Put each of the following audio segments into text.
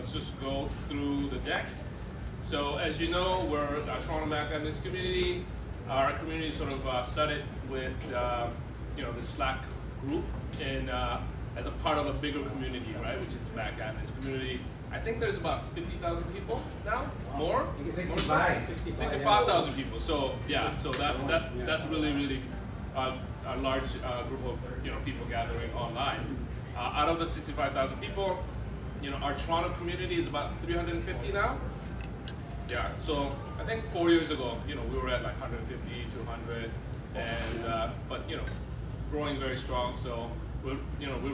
let's just go through the deck. So as you know, we're a Toronto Mac admins community. Our community sort of started with the Slack group in as a part of a bigger community, right? Which is the Mac admins community. I think there's about 50,000 people now, more. 65,000 people. So yeah, so that's really a large group of people gathering online. Out of the 65,000 people, our Toronto community is about 350 now. Yeah, so I think 4 years ago, we were at like 150, 200, and but growing very strong. So we're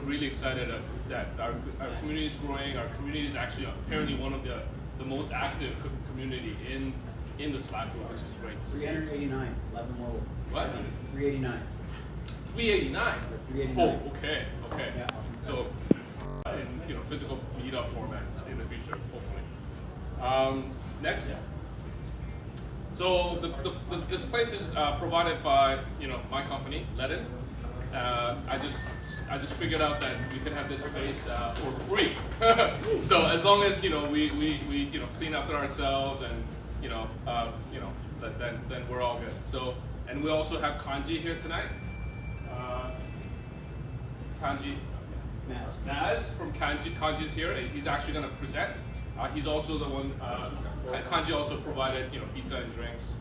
really excited that our community is growing. Our community is actually apparently one of the most active community in the Slack group, which is great. 389, 11 more. What? 389. 389. 389. Oh, okay. Yeah. So in physical meetup format in the future, hopefully. Next. So this place is provided by my company, Ledin. I just figured out that we can have this space for free. So as long as we clean up ourselves and then we're all good. So and we also have Kanji here tonight. Kanji. Naz from Kanji's here. He's actually going to present. He's also the one. Kanji also provided pizza and drinks,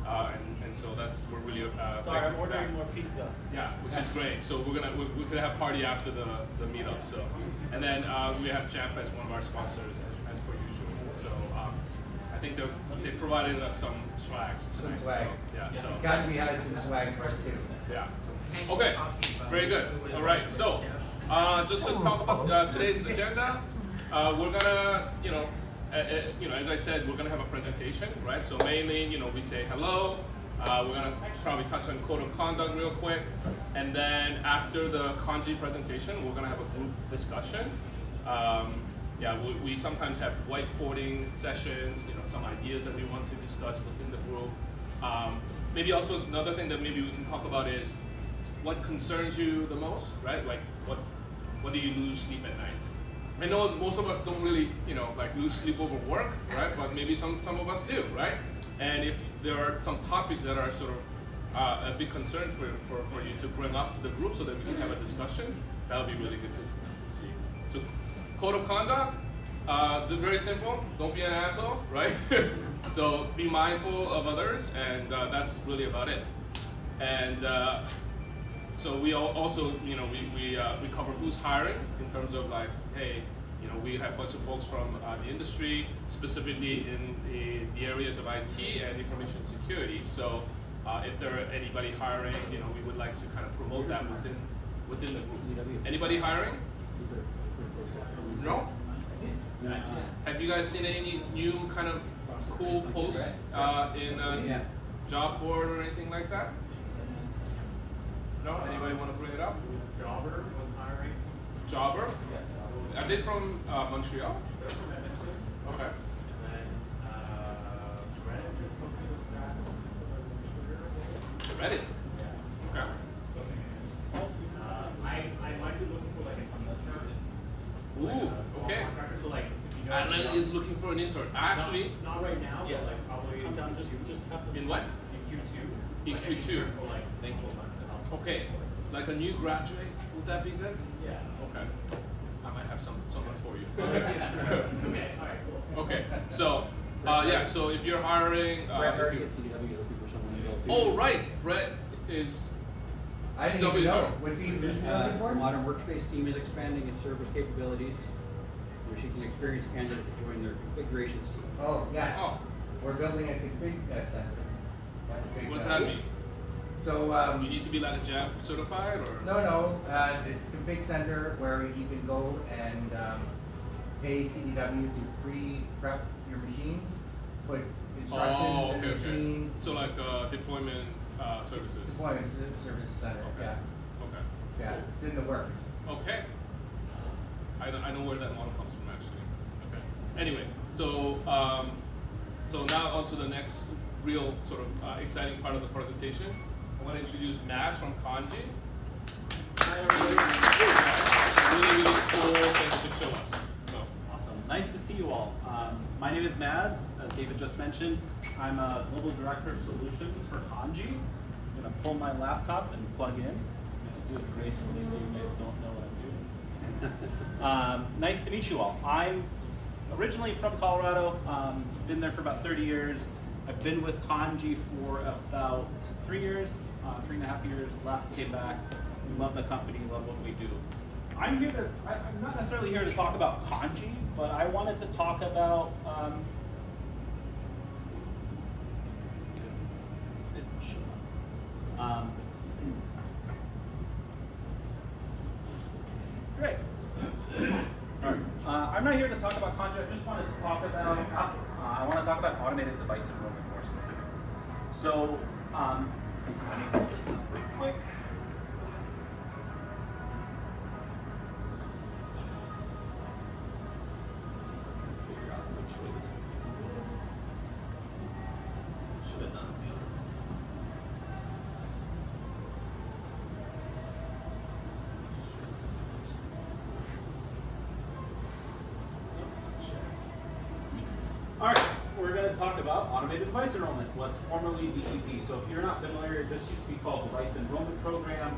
and so we're really. Sorry, I'm ordering more pizza. Yeah, which is great. So we could have party after the meetup. So, and then we have Jeff as one of our sponsors as per usual. So I think they provided us some swags tonight. Some swag. So, yeah. So Kanji has some swag for us too. yeah. Okay. Very good. All right. So just to talk about today's agenda, we're gonna as I said, we're gonna have a presentation, right? So mainly, we say hello. We're gonna probably touch on code of conduct real quick, and then after the Kanji presentation, we're gonna have a group discussion. We sometimes have whiteboarding sessions, some ideas that we want to discuss within the group. Maybe also another thing that maybe we can talk about is what concerns you the most, right? Like what do you lose sleep at night? I know most of us don't really, lose sleep over work, right? But maybe some of us do, right? And if there are some topics that are sort of a big concern for you to bring up to the group so that we can have a discussion, that would be really good to see. So, code of conduct, very simple. Don't be an asshole, right? So be mindful of others, and that's really about it. And so we also, we cover who's hiring in terms of like, hey, we have a bunch of folks from the industry, specifically in the areas of IT and information security. So if there are anybody hiring, we would like to kind of promote that within the group. Anybody hiring? No? Have you guys seen any new kind of cool posts in job board or anything like that? No? Anybody want to bring it up? Jobber was hiring. Jobber? Yes. Are they from Montreal? They're from Edmonton. Okay. And then Reddit just posted a stat. Reddit? Yeah. Okay. I might be looking for like an intern. Ooh, okay. Contractor. So like if you know Atlanta is looking for an intern. Actually, not right now, but like probably just have in what? in Q2. In Like an Q2. intern for like thankful months and I'll Okay. Like a new graduate, would that be good? Yeah. Okay. I might have someone for you. Okay, alright, cool. Okay. So, so if you're hiring, Brett if Murray you- at CDW is looking for someone to help. oh right, Brett is. I didn't even W's know. her. What's he looking for? Modern Workspace team is expanding its service capabilities. We're seeking experienced candidates to join their configurations team. Oh, yes. Oh, We're building a config center. That's a big, what's that mean? So, You need to be like a Jeff certified or? no, it's a config center where you can go and pay CDW to pre-prep your machines, put instructions in the machine. So like deployment services. Deployment services center, Okay. yeah. Okay. Yeah, Cool. it's in the works. Okay. I know where that model comes from actually. Okay. Anyway, so now on to the next real sort of exciting part of the presentation. I want to introduce Maz from Kanji. Hi everybody. Really cool things to show us. So Awesome. Nice to see you name is Maz, as David just mentioned. I'm a Global Director of Solutions for Kanji. I'm going to pull my laptop and plug in. I'm going to do it gracefully so you guys don't know what I'm doing. Nice to meet you all. I'm originally from Colorado, been there for about 30 years. I've been with Kanji for about 3 years, 3.5 years, left, came back. Love the company, love what we do. I'm not necessarily here to talk about Kanji, but I wanted to talk about great. I'm not here to talk about Kanji, I just wanted to talk about Apple. I want to talk about automated device enrollment more specifically. So, let me pull this up real quick. All right, we're going to talk about automated device enrollment, what's formerly DEP. So if you're not familiar, this used to be called Device Enrollment Program.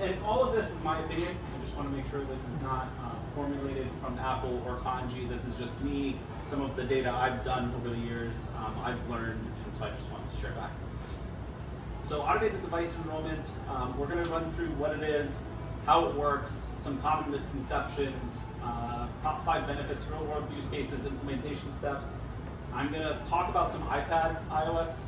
And all of this is my opinion. I just want to make sure this is not formulated from Apple or Kanji. This is just me, some of the data I've done over the years, I've learned, and so I just wanted to share back. So automated device enrollment, we're going to run through what it is, how it works, some common misconceptions, top 5 benefits, real world use cases, implementation steps. I'm going to talk about some iPad, iOS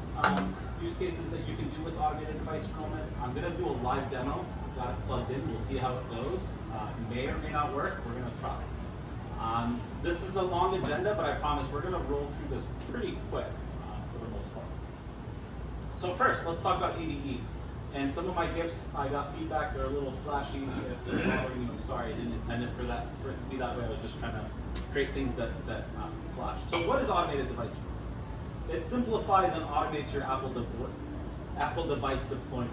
use cases that you can do with automated device enrollment. I'm going to do a live demo. I've got it plugged in. We'll see how it goes. It may or may not work. We're going to try. This is a long agenda, but I promise we're going to roll through this pretty quick for the most part. So first, let's talk about ADE. And some of my GIFs, I got feedback, they're a little flashy. If they're bothering you, I'm sorry, I didn't intend it for it to be that way. I was just trying to create things that flash. So what is automated device enrollment? It simplifies and automates your Apple device deployment.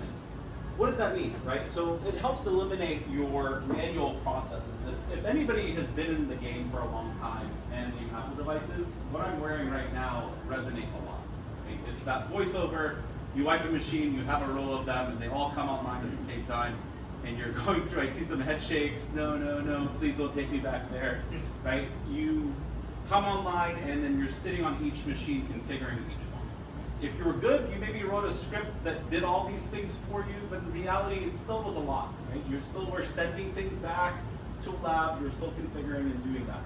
What does that mean, right? So it helps eliminate your manual processes. If anybody has been in the game for a long time managing Apple devices, what I'm wearing right now resonates a lot. Right? It's that voiceover. You wipe a machine, you have a row of them, and they all come online at the same time, and you're going through, I see some head shakes, no, please don't take me back there, right? You come online, and then you're sitting on each machine configuring each one. If you were good, you maybe wrote a script that did all these things for you, but in reality, it still was a lot, right? You still were sending things back to a lab, you're still configuring and doing that.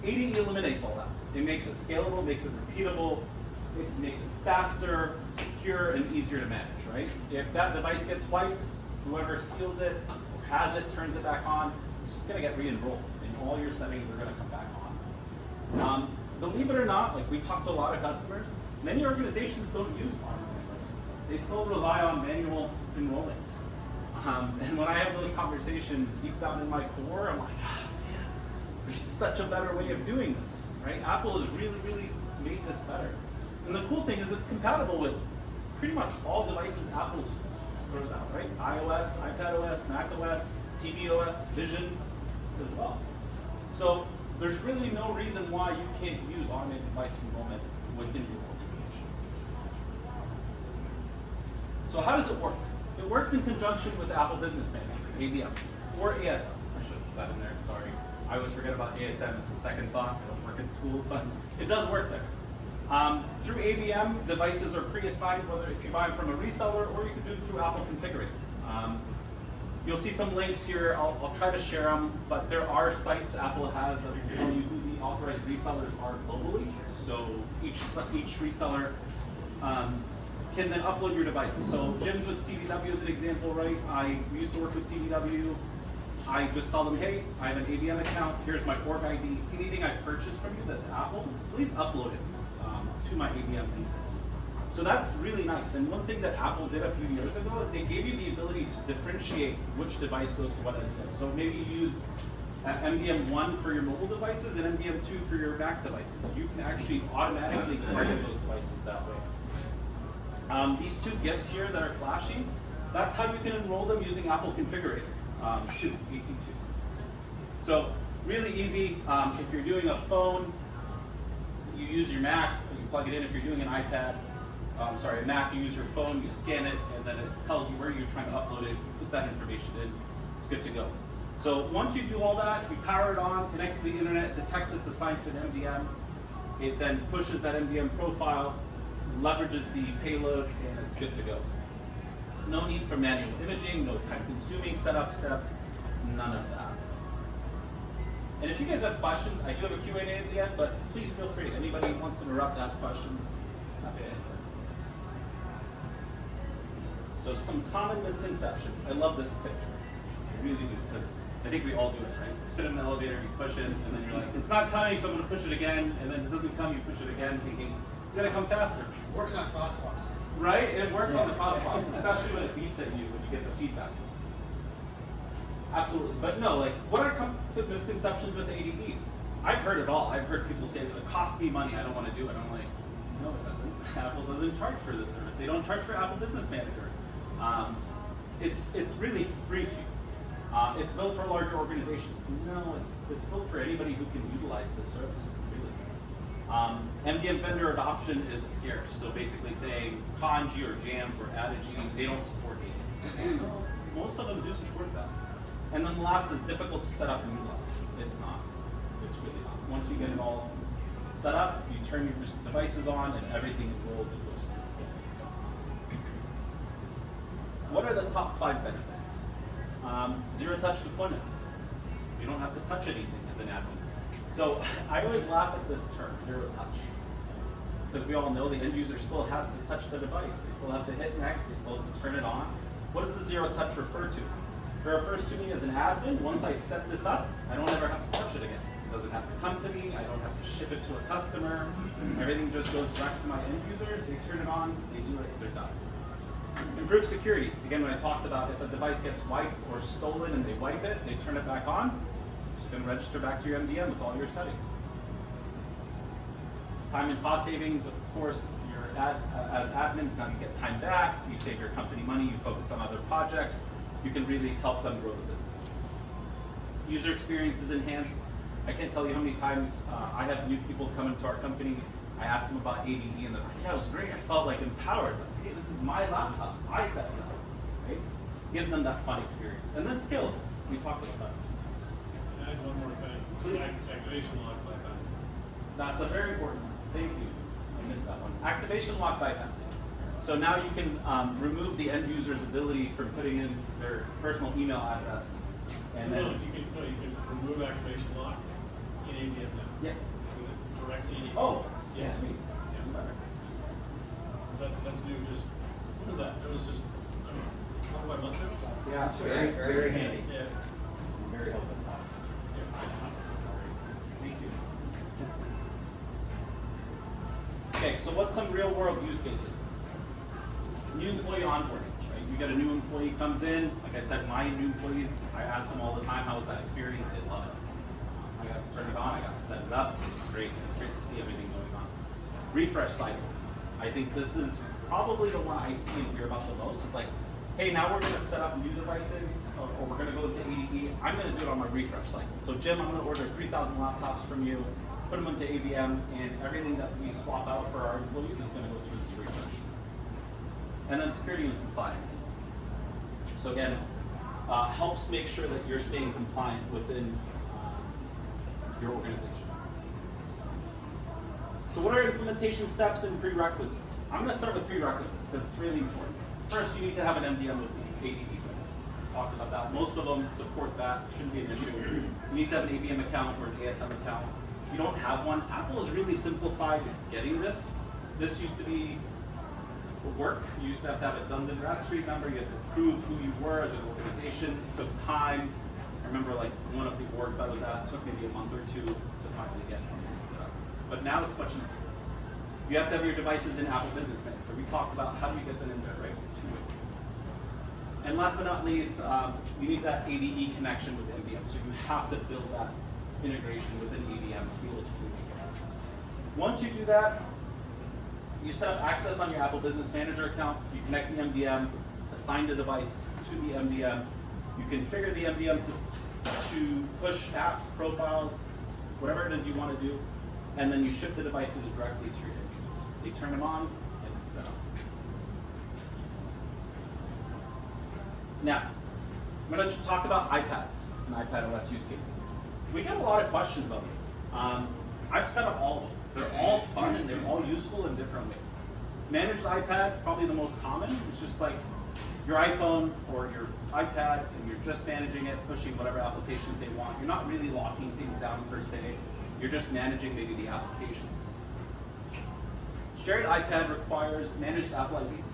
ADE eliminates all that. It makes it scalable, makes it repeatable, it makes it faster, secure, and easier to manage, right? If that device gets wiped, whoever steals it or has it, turns it back on, it's just gonna get re-enrolled, and all your settings are gonna come back on. Believe it or not, like we talk to a lot of customers, many organizations don't use automated devices. They still rely on manual enrollment. And when I have those conversations deep down in my core, I'm like, man, there's such a better way of doing this, right? Apple has really, really made this better. And the cool thing is it's compatible with pretty much all devices Apple throws out, right? iOS, iPadOS, macOS, tvOS, Vision as well. So there's really no reason why you can't use automated device enrollment within your organization. So how does it work? It works in conjunction with Apple Business Manager, ABM, or ASM. I should have put that in there, sorry. I always forget about ASM, it's a second thought. I don't work in schools, but it does work there. Through ABM, devices are pre-assigned, whether if you buy them from a reseller or you can do it through Apple Configurator. You'll see some links here. I'll try to share them, but there are sites Apple has that will tell you who the authorized resellers are globally. So each reseller can then upload your devices. So Jim's with CDW is an example, right? I used to work with CDW. I just tell them, hey, I have an ABM account. Here's my org ID. Anything I purchase from you that's Apple, please upload it to my ABM instance. So that's really nice. And one thing that Apple did a few years ago is they gave you the ability to differentiate which device goes to what MDM. So maybe you use MDM1 for your mobile devices and MDM2 for your Mac devices. You can actually automatically target those devices that way. These two GIFs here that are flashing, that's how you can enroll them using Apple Configurator 2, AC2. So really easy. If you're doing a phone, you use your Mac, you plug it in. If you're doing an iPad, a Mac, you use your phone, you scan it, and then it tells you where you're trying to upload it, put that information in, it's good to go. So once you do all that, you power it on, connects to the internet, detects it's assigned to an MDM, it then pushes that MDM profile, leverages the payload, and it's good to go. No need for manual imaging, no time-consuming setup steps, none of that. And if you guys have questions, I do have a Q&A at the end, but please feel free. Anybody who wants to interrupt, ask questions, happy to answer. So some common misconceptions. I love this picture. I really do, because I think we all do it, right? You sit in the elevator, you push it, and then you're like, it's not coming, so I'm gonna push it again, and then it doesn't come, you push it again, thinking, it's gonna come faster. Works on crosswalks. Right? It works on the crosswalks, especially when it beeps at you when you get the feedback. Absolutely. But no, like, what are misconceptions with ADE? I've heard it all. I've heard people say, it costs me money, I don't want to do it. I'm like, no, it doesn't. Apple doesn't charge for this service. They don't charge for Apple Business Manager. It's really free to you. It's built for larger organizations. No, it's built for anybody who can utilize this service, really. MDM vendor adoption is scarce. So basically saying Kanji or Jamf or ADE, they don't support ADE. Most of them do support that. And then the last is difficult to set up and utilize. It's not. It's really not. Once you get it all set up, you turn your devices on and everything rolls and goes through. What are the top 5 benefits? Zero-touch deployment. You don't have to touch anything as an admin. So I always laugh at this term, zero-touch. Because we all know the end user still has to touch the device. They still have to hit next. They still have to turn it on. What does the zero-touch refer to? It refers to me as an admin. Once I set this up, I don't ever have to touch it again. It doesn't have to come to me. I don't have to ship it to a customer. Everything just goes direct to my end users. They turn it on, they do it, they're done. Improved security. Again, when I talked about if a device gets wiped or stolen and they wipe it, they turn it back on, it's going to register back to your MDM with all your settings. Time and cost savings, of course, as admins, now you get time back, you save your company money, you focus on other projects, you can really help them grow the business. User experience is enhanced. I can't tell you how many times I have new people come into our company, I ask them about ADE and they're like, yeah, it was great, I felt like empowered. Like, hey, this is my laptop, I set it up, right? Gives them that fun experience. And then skill, we talked about that a few times. Can I add one more thing? Please. Activation lock bypass. That's a very important one. Thank you. I missed that one. Activation lock bypass. So now you can remove the end user's ability from putting in their personal email address. And then You can remove activation lock in ADM now. yeah. Direct ADM. Oh, Yeah. sweet. Yeah. That's new. Just what was that? It was just a couple of months ago. Yeah, very handy. Yeah. Very helpful. Thank you. Okay, so what's some real world use cases? New employee onboarding, right? You get a new employee comes in, like I said, my new employees, I ask them all the time, how was that experience? They love it. I got to turn it on, I got to set it up, it was great. It was great to see everything going on. Refresh cycles. I think this is probably the one I see and hear about the most. It's like, hey, now we're gonna set up new devices, or we're gonna go into ADE. I'm gonna do it on my refresh cycle. So Jim, I'm gonna order 3,000 laptops from you, put them into ABM, and everything that we swap out for our employees is gonna go through this refresh. And then security and compliance. So again, helps make sure that you're staying compliant within your organization. So what are implementation steps and prerequisites? I'm going to start with prerequisites because it's really important. First, you need to have an MDM with the ADE set. Talked about that. Most of them support that. Shouldn't be an issue. You need to have an ABM account or an ASM account. If you don't have one, Apple has really simplified getting this. This used to be work. You used to have a Duns and Bradstreet number. You had to prove who you were as an organization. It took time. I remember like one of the orgs I was at, it took maybe a month or two to finally get something stood up. But now it's much easier. You have to have your devices in Apple Business Manager. We talked about how do you get them in there, right? 2 ways. And last but not least, you need that ADE connection with MDM. So you have to build that integration within ADM to be able to communicate. Once you do that, you set up access on your Apple Business Manager account. You connect the MDM, assign the device to the MDM. You configure the MDM to push apps, profiles, whatever it is you want to do. and then you ship the devices directly to your end users. They turn them on, and it's set up. Now, I'm going to talk about iPads and iPad OS use cases. We get a lot of questions on these. I've set up all of them. They're all fun and they're all useful in different ways. Managed iPad, probably the most common. It's just like your iPhone or your iPad, and you're just managing it, pushing whatever applications they want. You're not really locking things down per se. You're just managing maybe the applications. Shared iPad requires managed Apple IDs.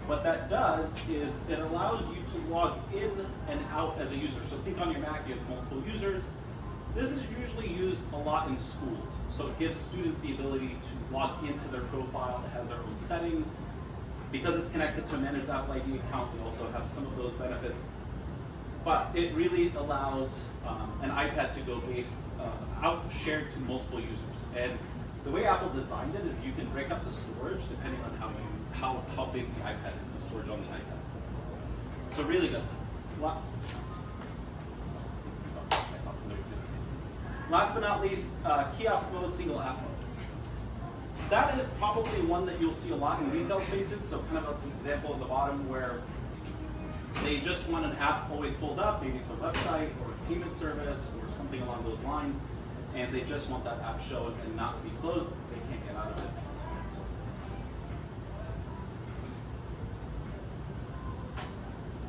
What that does is it allows you to log in and out as a user. So think on your Mac, you have multiple users. This is usually used a lot in schools. So it gives students the ability to log into their profile that has their own settings. Because it's connected to a managed Apple ID account, we also have some of those benefits. But it really allows an iPad to go out shared to multiple users. And the way Apple designed it is you can break up the storage depending on how big the iPad is, the storage on the iPad. So really good. Last but not least, kiosk mode, single app mode. That is probably one that you'll see a lot in retail spaces. So kind of an example at the bottom where they just want an app always pulled up. Maybe it's a website or a payment service or something along those lines. And they just want that app shown and not to be closed. They can't get out of it.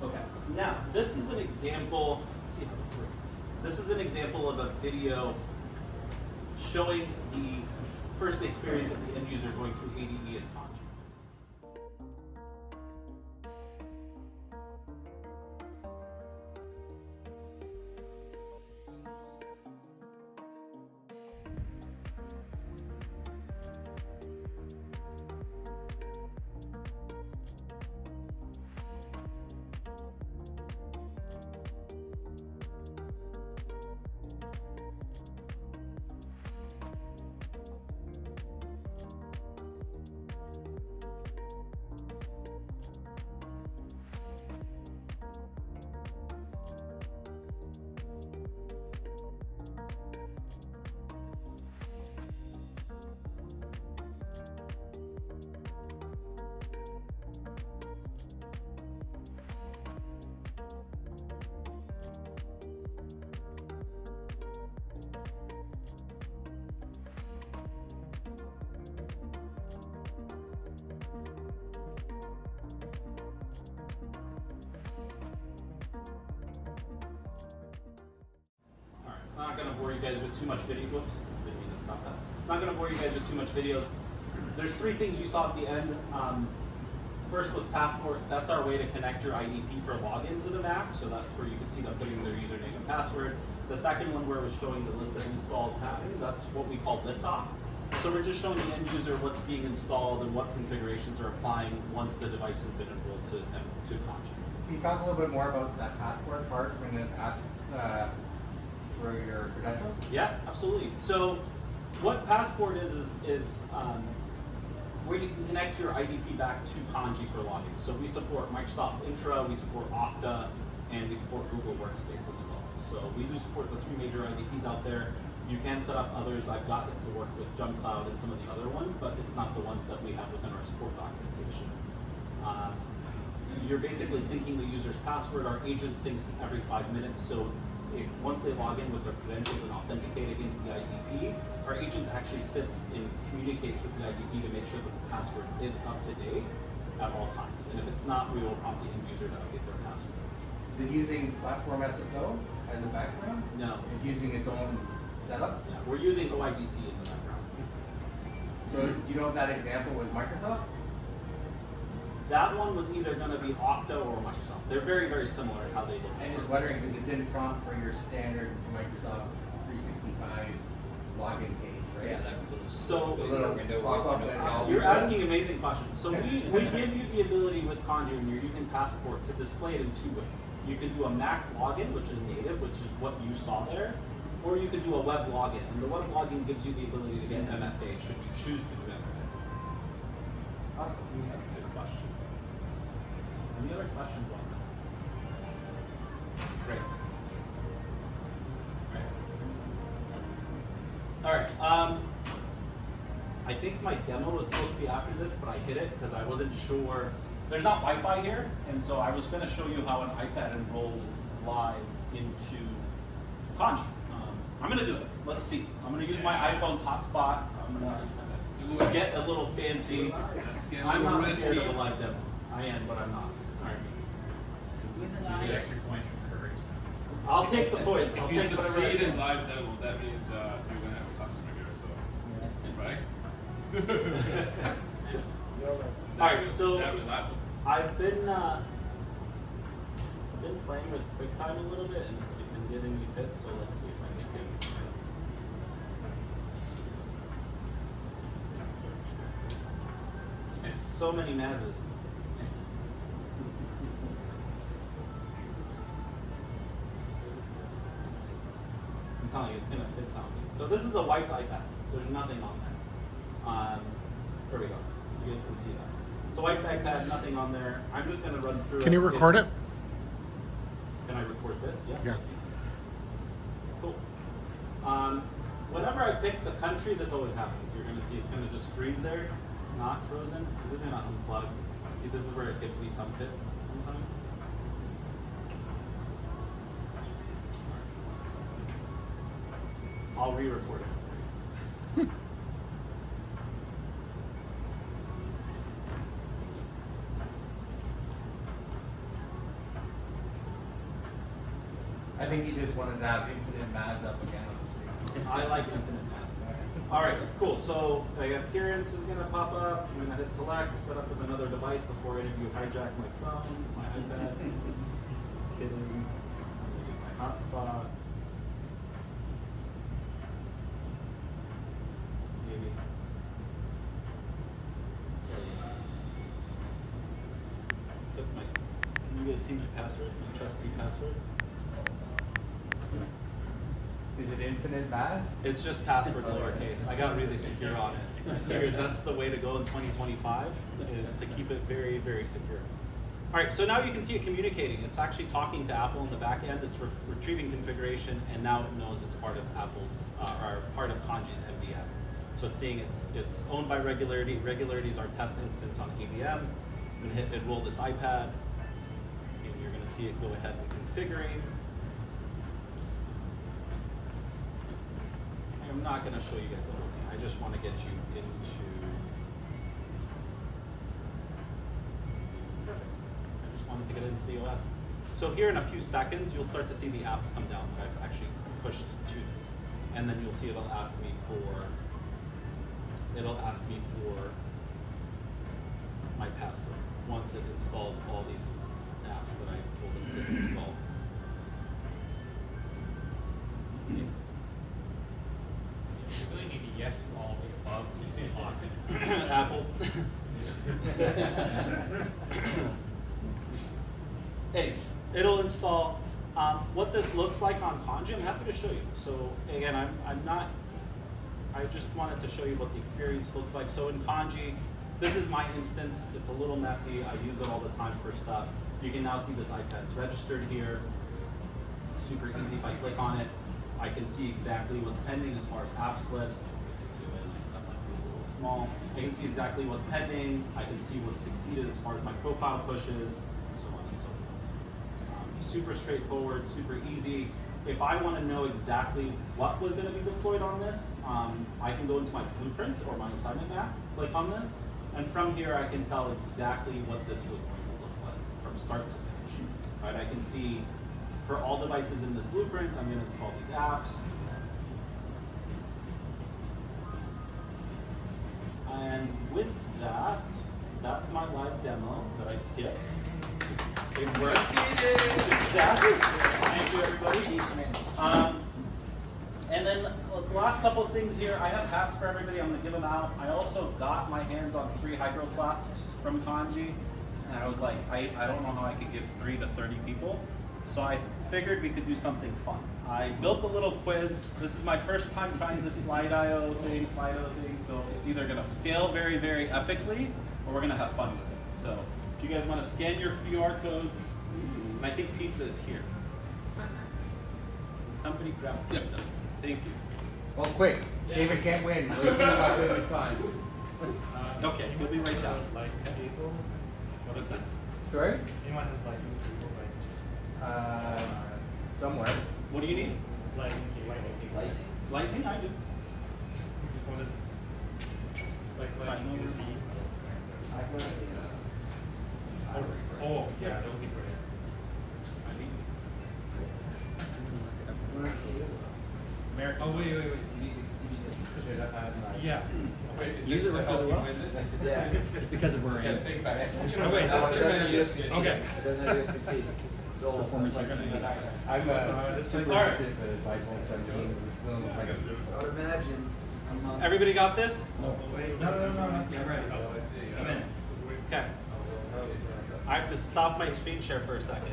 Okay, now this is an example. Let's see how this works. This is an example of a video showing the first experience of the end user going through ADE and Kanji. I'm not going to bore you guys with too much video. Whoops, didn't mean to stop that. I'm not going to bore you guys with too much videos. There's three things you saw at the end. First was Passport. That's our way to connect your IDP for login to the Mac. So that's where you can see them putting their username and password. The second one where it was showing the list of installs happening, that's what we call liftoff. So we're just showing the end user what's being installed and what configurations are applying once the device has been enrolled to Kanji. Can you talk a little bit more about that passport part when it asks for your credentials? Yeah, absolutely. So what Passport is where you can connect your IDP back to Kanji for login. So we support Microsoft Intra, we support Okta, and we support Google Workspace as well. So we do support the three major IDPs out there. You can set up others. I've got it to work with JumpCloud and some of the other ones, but it's not the ones that we have within our support documentation. You're basically syncing the user's password. Our agent syncs every 5 minutes. So if once they log in with their credentials and authenticate against the IDP, our agent actually sits and communicates with the IDP to make sure that the password is up to date at all times. And if it's not, we will prompt the end user to update their password. Is it using Platform SSO as a background? No. It's using its own setup? Yeah, we're using OIDC in the background. So do you know if that example was Microsoft? That one was either going to be Okta or Microsoft. They're very, very similar in how they look. I'm just wondering because it didn't prompt for your standard Microsoft 365 login page, right? Yeah, that So the little pop-up that all you're does. asking amazing questions. So we give you the ability with Kanji when you're using Passport to display it in two ways. You can do a Mac login, which is native, which is what you saw there, or you could do a web login. And the web login gives you the ability to get MFA should you choose to do MFA. Awesome. Good question. Any other questions on that? Great. All right. think my demo was supposed to be after this, but I hid it because I wasn't sure. There's not Wi-Fi here, and so I was going to show you how an iPad enrolls live into Kanji. I'm going to do it. Let's see. I'm going to use my iPhone's hotspot. I'm going Let's do to it. get a little fancy. Let's get a I'm little not scared risky. of a live demo. I am, but I'm not. All right. You get extra points for courage. I'll take the points. I'll If you take whatever I succeed can. in live demo, that means you're gonna have a customer here. So, right? All right, so Is that reliable? I've been playing with QuickTime a little bit, and it's been giving me fits. So let's see if I can get it. So many mazes. I'm telling you, it's gonna fit something. So this is a white iPad. There's nothing on there. There we go. You guys can see that. It's a white iPad, nothing on there. I'm just gonna run through. Can you record it? Can I record this? Yes. Yeah. Cool. Whenever I pick the country, this always happens. You're gonna see it's gonna just freeze there. It's not frozen. I'm just gonna unplug. See, this is where it gives me some fits sometimes. I'll re-record it. I think he just wanted to have infinite mass up again on the screen. I like infinite mass. All right, cool. So appearance is gonna pop up. I'm gonna hit select, set up with another device before any of you hijack my phone, my iPad. Kidding. I'm gonna get my hotspot. Maybe. Put my. Can you guys see my password? My trusty password. Is it infinite mass? It's just password lowercase. I got really secure on it. I figured that's the way to go in 2025 is to keep it very, very secure. All right, so now you can see it communicating. It's actually talking to Apple in the back end. It's retrieving configuration, and now it knows it's part of Apple's or part of Kanji's MDM. So it's seeing it's owned by Regularity. Regularity is our test instance on ADM. I'm gonna hit enroll this iPad, and you're gonna see it go ahead and configuring. I'm not going to show you guys the whole thing. I just want to get you into. Perfect. I just wanted to get into the OS. So here in a few seconds, you'll start to see the apps come down that I've actually pushed to this, and then you'll see it'll ask me for my password once it installs all these apps that I told them to install. You really need a yes to all the above. Apple. Anyways, it'll install. What this looks like on Kanji, I'm happy to show you. So again, I just wanted to show you what the experience looks like. So in Kanji, this is my instance. It's a little messy. I use it all the time for stuff. You can now see this iPad's registered here. Super easy. If I click on it, I can see exactly what's pending as far as apps list. Do it like a little small. I can see exactly what's pending. I can see what's succeeded as far as my profile pushes, so on and so forth. Super straightforward, super easy. If I want to know exactly what was going to be deployed on this, I can go into my blueprint or my assignment map, click on this, and from here I can tell exactly what this was going to look like from start to finish. Right? I can see for all devices in this blueprint, I'm going to install these apps. And with that, that's my live demo that I skipped. It worked. Success. Thank you, everybody. And then the last couple of things here. I have hats for everybody. I'm going to give them out. I also got my hands on 3 hydro flasks from Kanji. And I was like, I don't know how I could give 3 to 30 people. So I figured we could do something fun. I built a little quiz. This is my first time trying this Slido thing, so it's either gonna fail very, very epically, or we're gonna have fun with it. So if you guys wanna scan your QR codes, and I think pizza is here. Somebody grab pizza. Thank you. Well, quick. David can't win. We're about to time. Okay, he'll be right down. Like April? What is that? Sorry? Anyone has like April, Somewhere. What do you need? like Lightning. Lightning, I do. What is it? Like USB? Oh, yeah, that would be great. American. Oh, wait. Yeah. Wait, is Use this it to help really you well. win this? Yeah, because of where I am. Take it back. Oh, wait, No, that's they're good. USB-C. Okay. It doesn't have USB-C. It's old. Performance That's like- I'm this super Alright. interested for this iPhone 17. I would imagine. amongst- Everybody got this? No, Yeah, right. I'm in. Okay. I have to stop my screen share for a second.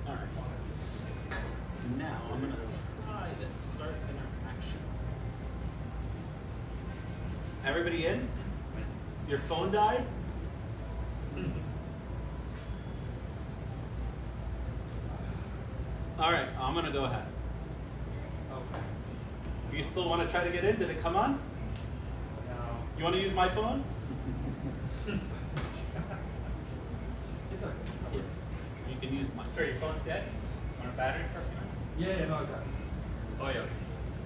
Alright. Now I'm gonna try this. Start interaction. Everybody in? Your phone died? Alright, I'm gonna go ahead. If you still want to try to get in, did it come on? No. You want to use my phone? It's okay. Yes. You can use mine. Sorry, your phone's dead? On a battery for a few minutes? Yeah, no, I got it. Oh, yeah.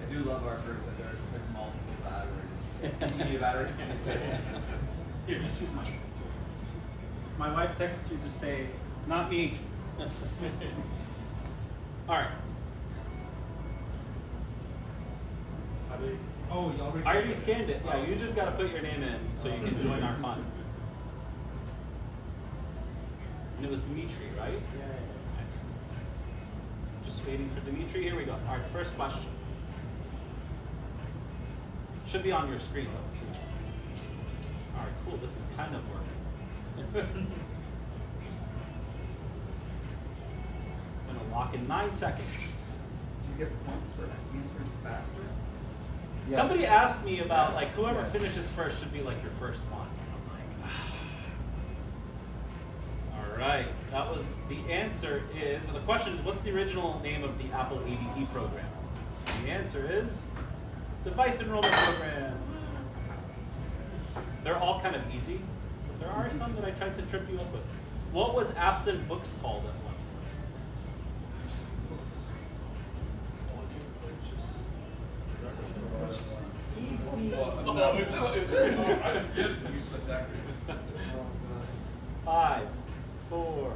I do love our group, but there are just like multiple batteries. You need a battery? Here, just use mine. My wife texted you to say, not me. All right. Oh, you already. I already scanned it. Yeah, you just got to put your name in so you can join our fun. And it was Dimitri, right? Yeah. Excellent. Just waiting for Dimitri. Here we go. All right, first question. Should be on your screen though. So. All right, cool. This is kind of working. I'm gonna lock in 9 seconds. Do you get points for answering faster? Yes. Somebody asked me about like whoever finishes first should be like your first one. I'm like, all right. That was the answer. Is the question is what's the original name of the Apple ADE program? The answer is Device Enrollment Program. They're all kind of easy, but there are some that I tried to trip you up with. What was Absent Books called at one No, it's useless acronyms. 5, 4,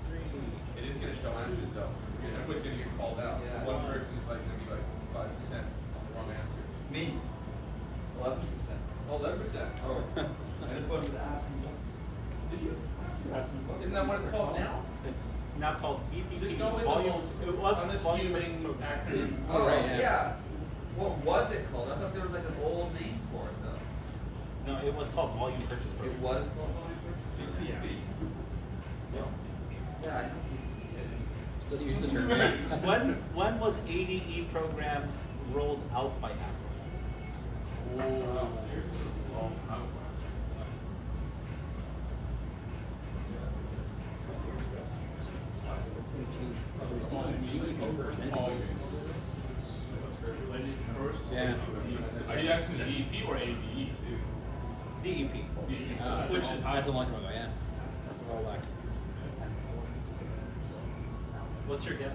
3. It is gonna show answers though. Everybody's gonna get called out. Yeah. One person is like gonna be like 5% on the wrong answer. It's me. 11%. Oh, 11%. Oh. I just voted for the absent books. Did you? Absent books. Isn't that what it's called now? It's now called VPP. Just go with the Volume. most It was volume unassuming program. acronym. Oh, Right, yeah. yeah. What was it called? I thought there was like an old name for it though. No, it was called Volume Purchase It Program. was called Volume Purchase? Yeah. Yeah, I know. Still use the term. When was ADE program rolled out by Apple? Oh, seriously, this is long. First, Yeah. Are you asking DEP or ADE too? DEP. Which is That's a long one, yeah. That's a while back. What's your guess?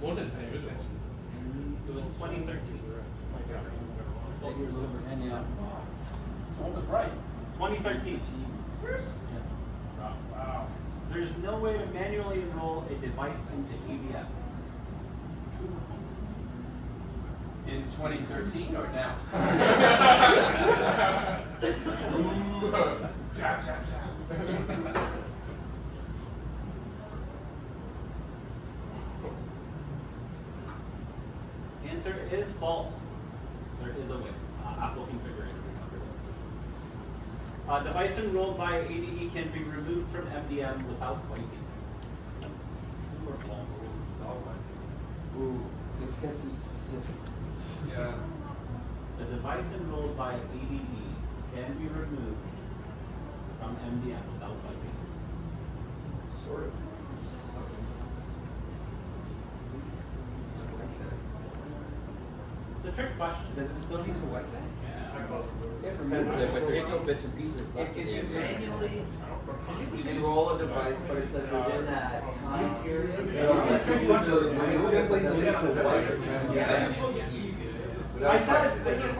more than 10 years ago. It was 2013. 8 years over 10, yeah. So what was right? 2013. Wow. There's no way to manually enroll a device into ABM. True or false? In 2013 or now? Jab, jab, jab. Answer is false. There is a way. Apple configuration. Device enrolled via ADE can be removed from MDM without wiping. True or false? Ooh, let's get some specifics. Yeah. The device enrolled via ADE can be removed from MDM without wiping. Sort of. It's a trick question. Does it still need to what say? It removes it, but there's still bits and pieces If left in you the NDA. manually enroll a device, but it's like within that time period. Simply delete to white. I said this is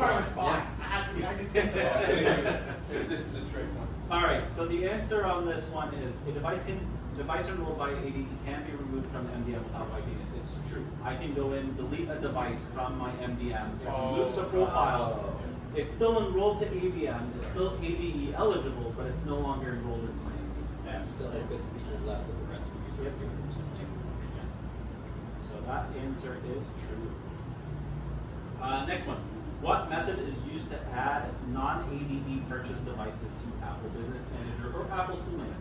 This is a trick one. All right. So the answer on this one is a device enrolled by ADE can be removed from MDM without wiping it. It's true. I can go in, delete a device from my MDM. It removes the profiles. It's still enrolled to ABM. It's still ADE eligible, but it's no longer enrolled into my MDM. Still have bits and pieces left of the rest of the user. So that answer is true. Next one. What method is used to add non-ADE purchase devices to Apple Business Manager or Apple School Manager?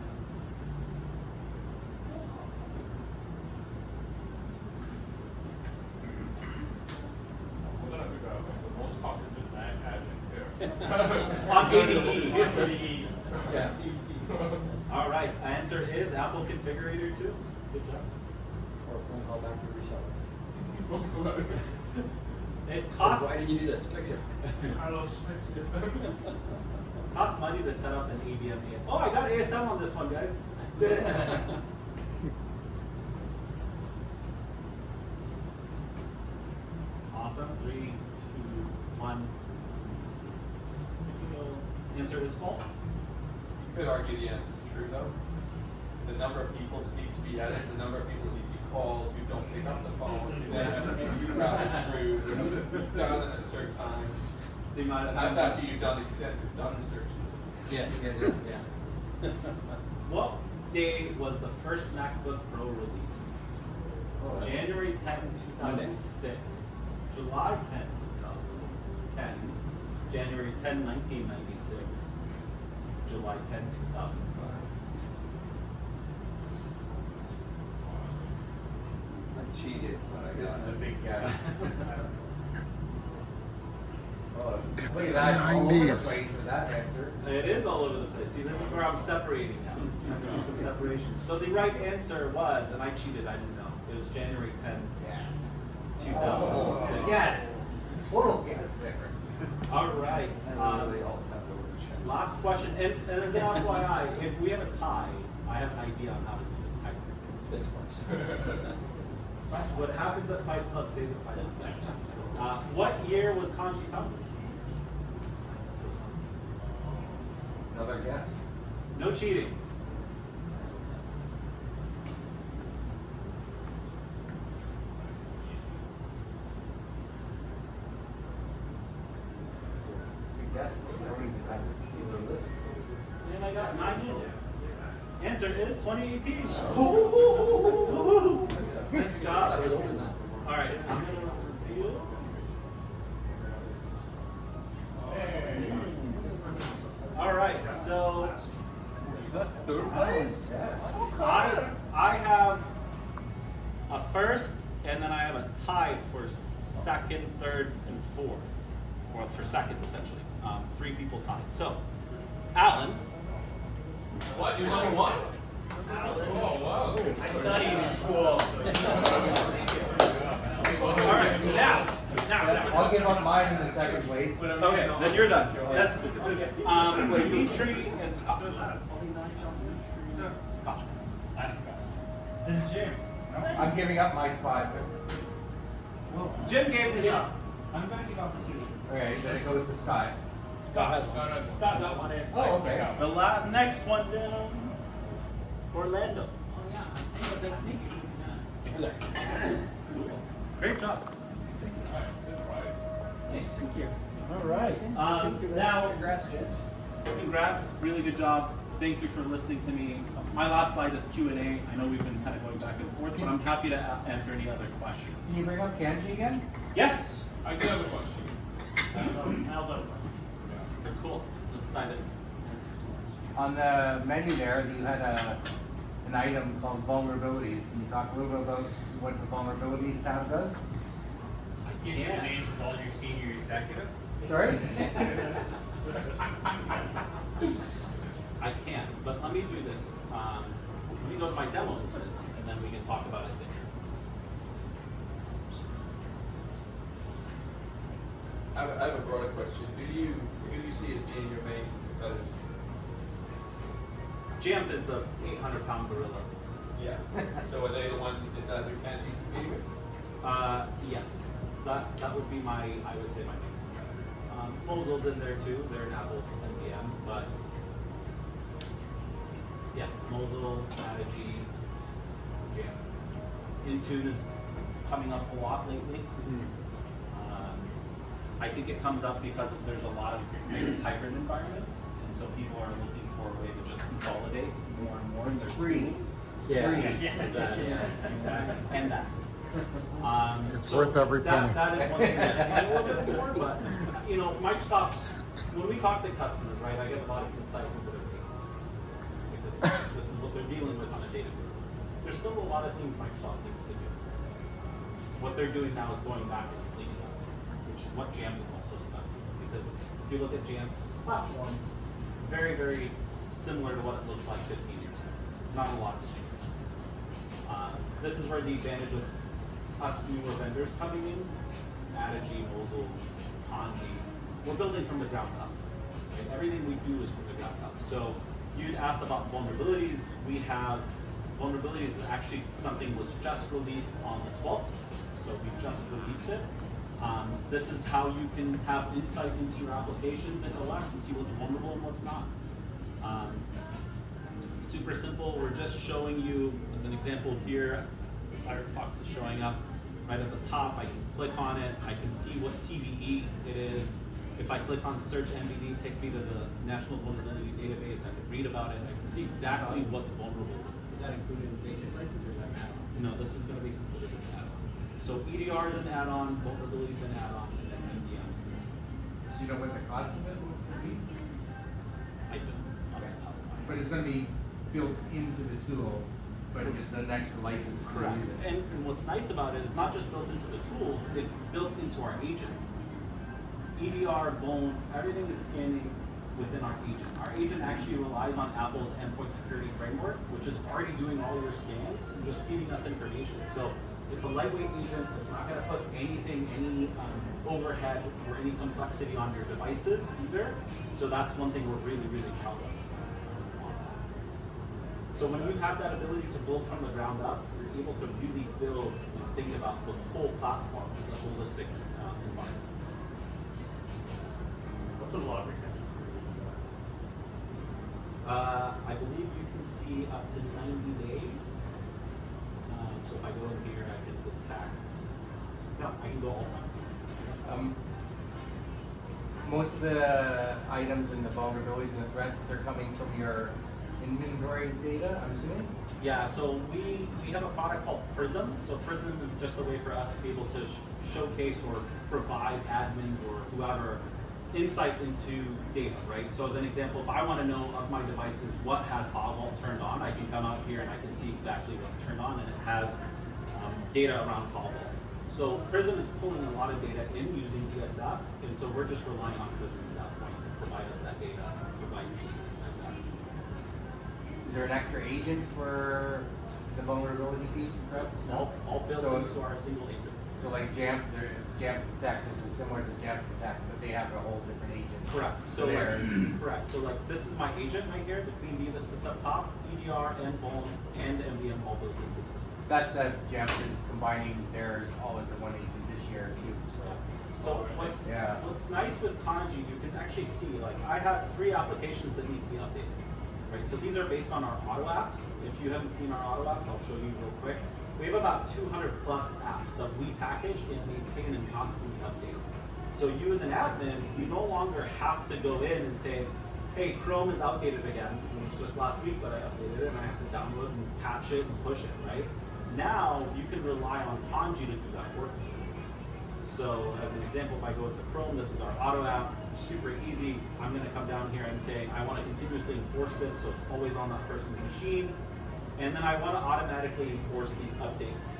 I'm gonna figure out like, the most popular admin here. On ADE. Yeah. All right. Answer is Apple Configurator 2. Good job. Or a phone call back to your reseller. It So costs why did you do this? Fix it. Carlos fix it. costs money to set up an ABM. Oh, I got ASM on this one, guys. Did it. Awesome. 3, 2, 1. Answer is false. You could argue the answer is true though. The number of people that need to be added, the number of people who need to be called, who don't pick up the phone, who then you route through, you've done at a certain time. The amount And of that's times. after you've done extensive done searches. Yeah. What day was the first MacBook Pro released? January 10, 2006, July 10, 2010, January 10, 1996, July 10, 2006. I cheated, but I This got is a it. big guess. Oh, It's look at the that, all over the 90s. place with that answer. It is all over the place. See, this is where I'm separating now. I'm gonna do some separation. So the right answer was, and I cheated, I didn't know. It was January 10, Yes. 2006. Yes. Total guess there. All right. And literally all tapped over the check. Last question, and as an FYI, if we have a tie, I have an idea on how to do this tiebreaker. Fist bumps. What happens at Fight Club stays at Fight Club. What year was Kanji founded? Another guess. No cheating. Good guess. I don't even have to see the list. And I got 9 in. Answer is 2018. Woo-hoo. Nice I job. was older than that. All right. I'm gonna steal. All right. So Yes. I have a first, and then I have a tie for second, third, and fourth, or for second essentially. 3 people tied. So, Alan. What? You number one? Oh wow. I studied in school. All right. Now. I'll give up mine in the second place. Okay, then you're done. That's good. Dimitri and Scott. Scott. This is Jim. I'm giving up my spot. Jim gave his up. I'm gonna give up the 2. Okay, then it goes to Scott. Scott. No. Scott got one in. Oh, okay. The next one down. Orlando. Great job. Nice. Thank you. All right. Now, congrats. Really good job. Thank you for listening to me. My last slide is Q&A. I know we've been kind of going back and forth, but I'm happy to answer any other questions. Can you bring up Kanji again? Yes. I do have a question. How's that? Cool. Let's dive in. On the menu there, you had an item called vulnerabilities. Can you talk a little bit about what the vulnerabilities tab does? Gives you the names of all your senior executives. Sorry? I can't, but let me do this. Let me go to my demo instance, and then we can talk about it there. I have a broader question. Who do you see as being your main competitors? Jamf is the 800-pound gorilla. Yeah. So are they the one, is that who Kanji's competing with? Yes, that would be I would say my main competitor. Mosul's in there too. They're an Apple NVM, but yeah, Mosul, ADE, Jamf. Intune is coming up a lot lately. I think it comes up because there's a lot of mixed hybrid environments, and so people are looking for a way to just consolidate more and more in their tools. Yeah. Exactly. And that. It's So worth every penny. That is one thing that's a little bit more, but you know, Microsoft, when we talk to customers, right, I get a lot of insight into their data. Because this is what they're dealing with on a data group. There's still a lot of things Microsoft needs to do. What they're doing now is going back and cleaning up, which is what Jamf is also stuck with. Because if you look at Jamf's platform, very, very similar to what it looked like 15 years ago. Not a lot has changed. This is where the advantage of us newer vendors coming in, ADE, Mosul, Kanji, we're building from the ground up. Okay? Everything we do is from the ground up. So you'd asked about vulnerabilities. We have vulnerabilities that actually something was just released on the 12th. So we just released it. This is how you can have insight into your applications in OS and see what's vulnerable and what's not. Super simple. We're just showing you, as an example here, Firefox is showing up right at the top. I can click on it. I can see what CVE it is. If I click on search NVD, it takes me to the National Vulnerability Database. I can read about it. I can see exactly what's vulnerable. Is that included in the basic license or is that an add-on? No, this is going to be considered an add-on. So EDR is an add-on, vulnerability is an add-on, and then MDM is an add-on. So you know what the cost of it would be? I don't off the top of my head. But it's gonna be built into the tool, but just an extra license to Correct. use it. And what's nice about it is not just built into the tool, it's built into our agent. EDR, Bone, everything is scanning within our agent. Our agent actually relies on Apple's endpoint security framework, which is already doing all your scans and just feeding us information. So it's a lightweight agent. It's not going to put anything, any overhead or any complexity on your devices either. So that's one thing we're really, really proud of. So when you have that ability to build from the ground up, you're able to really build and think about the whole platform as a holistic environment. What's the log retention? I believe you can see up to 90 days. So if I go in here, I can detect. No, I can go all time. Most of the items and the vulnerabilities and the threats, they're coming from your inventory data, I'm assuming? Yeah, so we have a product called Prism. So Prism is just a way for us to be able to showcase or provide admins or whoever insight into data, right? So as an example, if I want to know of my devices what has FileVault turned on, I can come out here and I can see exactly what's turned on, and it has data around FileVault. So Prism is pulling a lot of data in using ESF, and so we're just relying on Prism at that point to provide us that data, provide maintenance like that. Is there an extra agent for the vulnerability piece and threats? All built So- into our single agent. So like Jamf Protect, this is similar to Jamf Protect, but they have a whole different agent. Correct. So there. correct. So like this is my agent right here, the Queen Bee that sits up top, EDR and Vuln and MDM all built into this. That said, Jamf is combining theirs all into one agent this year too, so. So what's Yeah. what's nice with Kanji, you can actually see, like I have 3 applications that need to be updated. Right? So these are based on our auto apps. If you haven't seen our auto apps, I'll show you real quick. We have about 200 plus apps that we package and maintain and constantly update. So you as an admin, you no longer have to go in and say, hey, Chrome is outdated again. It was just last week that I updated it and I have to download and patch it and push it, right? Now you can rely on Kanji to do that work for you. So as an example, if I go to Chrome, this is our auto app, super easy. I'm gonna come down here and say, I wanna continuously enforce this so it's always on that person's machine. And then I wanna automatically enforce these updates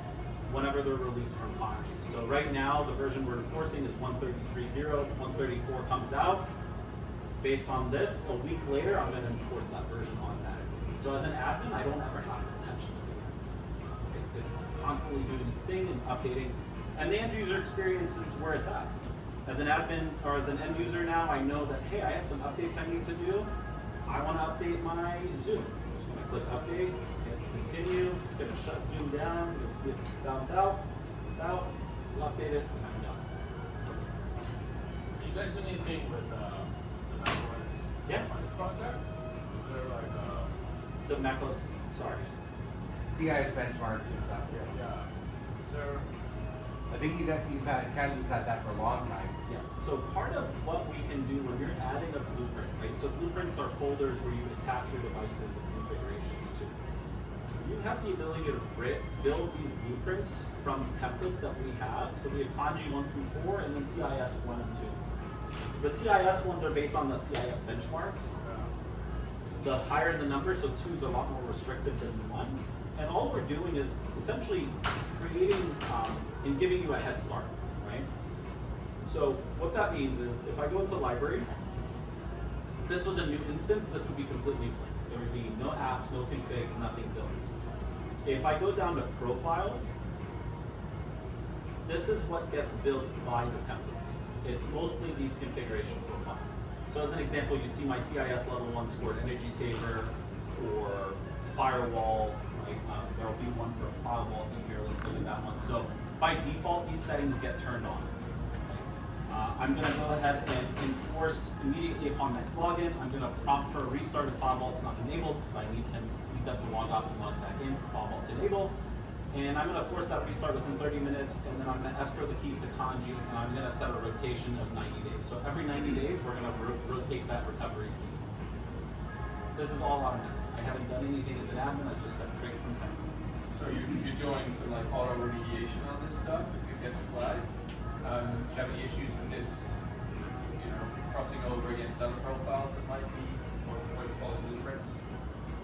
whenever they're released from Kanji. So right now, the version we're enforcing is 133.0, 134 comes out. Based on this, a week later, I'm gonna enforce that version automatically. So as an admin, I don't ever have to touch this again. It's constantly doing its thing and updating. And the end user experience is where it's at. As an admin or as an end user now, I know that, hey, I have some updates I need to do. I want to update my Zoom. I'm just going to click update, hit continue. It's going to shut Zoom down. You'll see it bounce out. It's out. We'll update it, and I'm done. Are you guys doing anything with the macOS Yeah. Device project? Is there like The macOS, sorry. CIS benchmarks and stuff. yeah? Is there? I think Canada's had that for a long time. Yeah, so part of what we can do when you're adding a blueprint, right? So blueprints are folders where you attach your devices and configurations to. You have the ability to build these blueprints from templates that we have. So we have Kanji 1 through 4 and then CIS 1 and 2. The CIS ones are based on the CIS benchmarks. The higher the number, so 2 is a lot more restrictive than 1. And all we're doing is essentially creating and giving you a head start, right? So what that means is if I go into library, if this was a new instance, this would be completely blank. There would be no apps, no configs, nothing built. If I go down to profiles, this is what gets built by the templates. It's mostly these configuration profiles. So as an example, you see my CIS level 1 scored energy saver or firewall, right? There will be one for firewall in here, let's look at that one. So by default, these settings get turned on. I'm gonna go ahead and enforce immediately upon next login. I'm gonna prompt for a restart if firewall is not enabled because I need them to log off and log back in for firewall to enable. And I'm gonna force that restart within 30 minutes, and then I'm gonna escrow the keys to Kanji, and I'm gonna set a rotation of 90 days. So every 90 days, we're gonna rotate that recovery key. This is all automatic. I haven't done anything as an admin, I just set create from template. So you're doing some like auto remediation on this stuff if it gets flagged. You have any issues with this, crossing over against other profiles that might be what we call blueprints,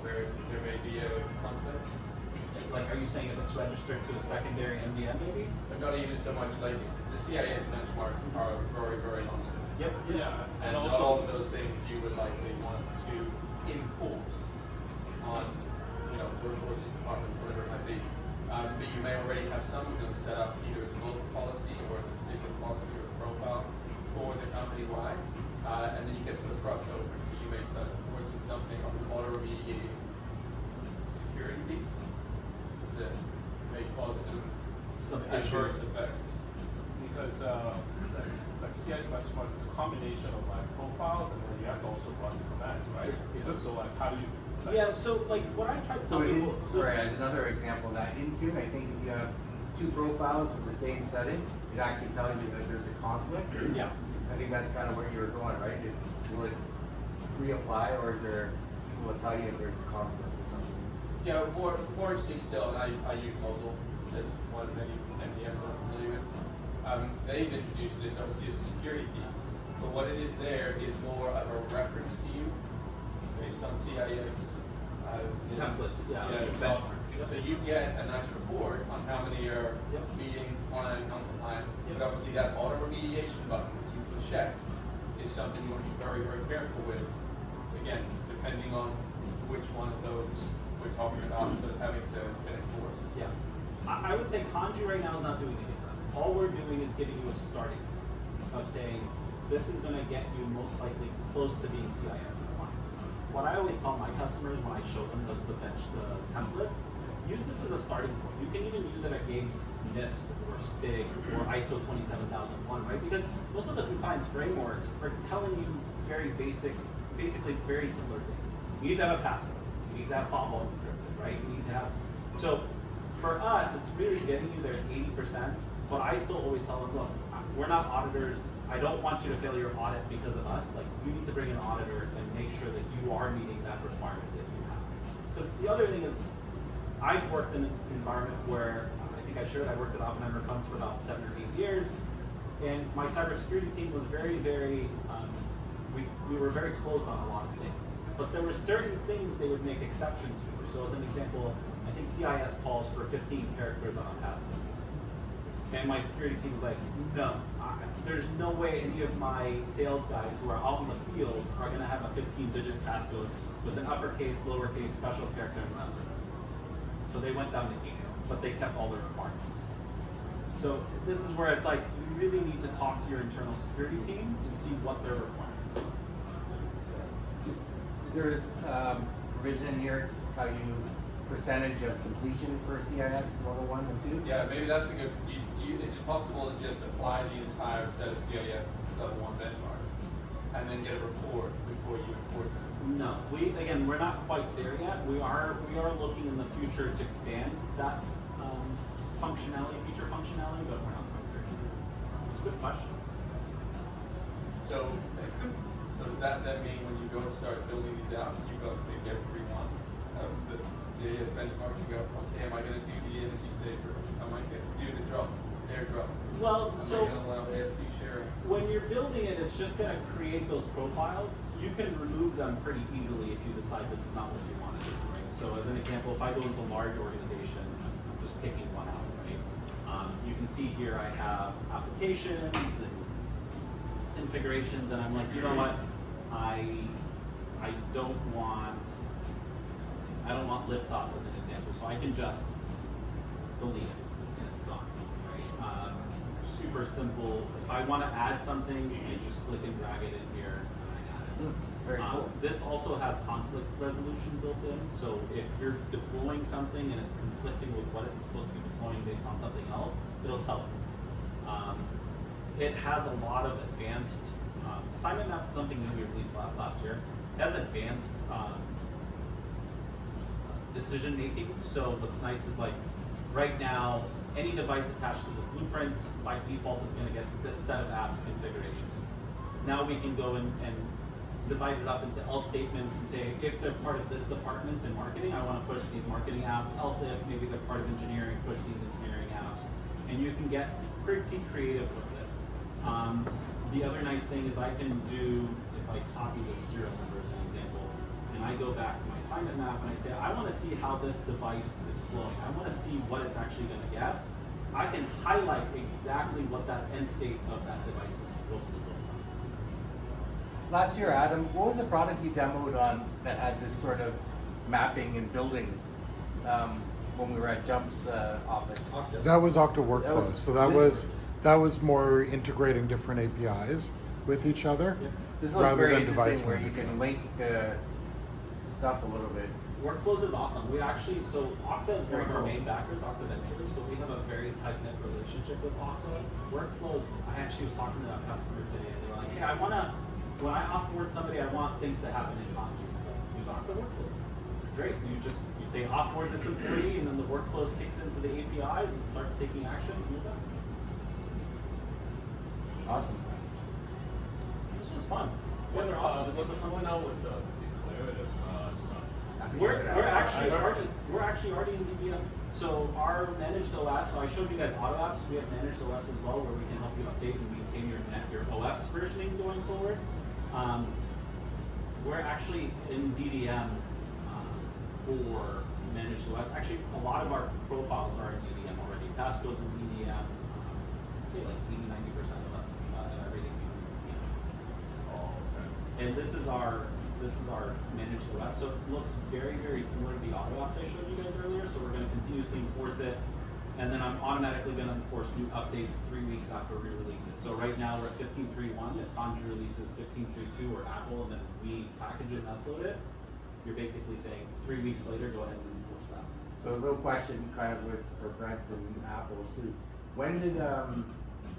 where there may be a conflict? Like, are you saying if it's registered to a secondary MDM maybe? But not even so much like the CIS benchmarks are very, very long list. Yep. Yeah, And and not all also of those things you would likely want to enforce on, workforces, departments, whatever it might be. But you may already have some of them set up either as a local policy or as a particular policy or a profile for the company-wide. And then you get some crossover. So you may start enforcing something on an auto-remediating security piece that may cause some adverse effects. because that's like CIS benchmark is a combination of like profiles and then you have to also run the commands, right? So like how do you? Like, Yeah, so like what I try to tell So people. as another example of that, Intune, I think if you have 2 profiles with the same setting, it actually tells you that there's a conflict. Yeah. I think that's kind of where you were going, right? Will it reapply, or is there, will it tell you if there's a conflict or something? Yeah, more interesting still, and I use Mosul as one of many MDMs I'm familiar with. They've introduced this obviously as a security piece, but what it is there is more of a reference to you based on CIS Templates, yeah, so, benchmarks, yeah. so you get a nice report on how many are Yep. meeting compliant, non-compliant, Yep. but obviously that auto remediation button that you can check is something you want to be very, very careful with. Again, depending on which one of those we're talking about, sort of having to get enforced. Yeah. I would say Kanji right now is not doing anything. All we're doing is giving you a starting of saying this is going to get you most likely close to being CIS compliant. What I always tell my customers when I show them the templates, use this as a starting point. You can even use it against NIST or STIG or ISO 27001, right? Because most of the compliance frameworks are telling you basically very similar things. You need to have a passcode. You need to have firewall encrypted, right? You need to have. So for us, it's really getting you there at 80%. But I still always tell them, look, we're not auditors. I don't want you to fail your audit because of us. Like, you need to bring an auditor and make sure that you are meeting that requirement that you have. Because the other thing is, I've worked in an environment where, I think I shared, I worked at Oppenheimer Funds for about 7 or 8 years, and my cybersecurity team was very, we were very closed on a lot of things. But there were certain things they would make exceptions for. So as an example, I think CIS calls for 15 characters on a passcode. And my security team was like, no, there's no way any of my sales guys who are out in the field are going to have a 15-digit passcode with an uppercase, lowercase, special character, and number. So they went down to 8, but they kept all their requirements. So this is where it's like, you really need to talk to your internal security team and see what their requirements are. Is there provision in here to tell you percentage of completion for CIS level 1 and 2? Yeah, maybe that's a good, is it possible to just apply the entire set of CIS level 1 benchmarks and then get a report before you enforce it? No, we're not quite there yet. We are looking in the future to expand that feature functionality, but we're not quite there. It's a good question. So does that then mean when you go and start building these out, you go maybe every one of the CIS benchmarks and go, okay, am I going to do the energy saver? Am I going to do the air drop? Well, Am so I going to allow AFP sharing? when you're building it, it's just going to create those profiles. You can remove them pretty easily if you decide this is not what you want to do, right? So as an example, if I go into a large organization, I'm just picking one out, right? You can see here I have applications and configurations, and I'm like, you know what? I don't want liftoff as an example, so I can just delete it and it's gone, right? Super simple. If I want to add something, I just click and drag it in here and I add it. Very cool. This also has conflict resolution built in, so if you're deploying something and it's conflicting with what it's supposed to be deploying based on something else, it'll tell you. It has a lot of advanced, assignment map is something that we released last year. It has advanced decision making, so what's nice is like, right now, any device attached to this blueprint, by default, is gonna get this set of apps configurations. Now we can go and divide it up into else statements and say, if they're part of this department in marketing, I want to push these marketing apps. Else if maybe they're part of engineering, push these engineering apps. And you can get pretty creative with it. The other nice thing is I can do, if I copy this serial number as an example, and I go back to my assignment map and I say, I want to see how this device is flowing. I want to see what it's actually going to get. I can highlight exactly what that end state of that device is supposed to look like. Last year, Adam, what was the product you demoed on that had this sort of mapping and building when we were at Jump's office? That was Okta Workflows. So that was more integrating different APIs with each other This looks rather very than device interesting where you management. can link the stuff a little bit. Workflows is awesome. We actually, so Okta is one of our main backers, Okta Ventures, so we have a very tight-knit relationship with Okta. Workflows, I actually was talking to a customer today, and they were like, hey, when I offboard somebody, I want things to happen in Conji. It's like, use Okta Workflows. It's great. You say offboard this employee, and then the workflows kicks into the APIs and starts taking action, and you're done. Awesome. This was fun. You guys are awesome. This What's is fun. going on with the declarative stuff? We're actually already in DBM. So our managed OS. So I showed you guys auto apps. We have managed OS as well, where we can help you update and maintain your OS versioning going forward. We're actually in DDM for managed OS. Actually, a lot of our profiles are in DDM already. Passcodes in DDM. I'd say like 80-90% of us everything we use. Oh, okay. And this is our managed OS. So it looks very, very similar to the auto apps I showed you guys earlier. So we're going to continuously enforce it. And then I'm automatically going to enforce new updates 3 weeks after we release it. So right now we're at 15.3.1. If Conji releases 15.3.2 or Apple, and then we package it and upload it, you're basically saying 3 weeks later, go ahead and enforce that. So a little question kind of for Brent and Apple too. When did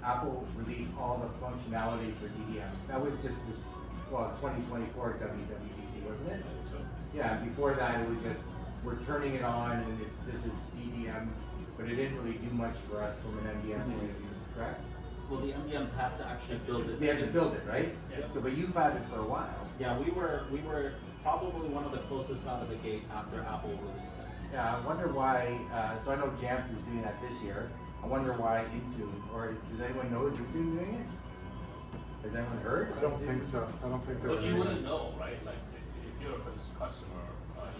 Apple release all the functionality for DDM? That was just this, 2024 WWDC, wasn't it? So, Yeah, before that it was just, we're turning it on and this is DDM, but it didn't really do much for us from an MDM point of view, correct? Well, the MDMs had to actually build it. They had to build it, right? Yeah. So, but you've had it for a while. Yeah, we were probably one of the closest out of the gate after Apple released it. Yeah, I wonder why, so I know Jamf is doing that this year. I wonder why Intune, or does anyone know, is Intune doing it? Has anyone heard? I don't think so. I don't think they're. but you doing wouldn't it. know, right? Like if you're a customer,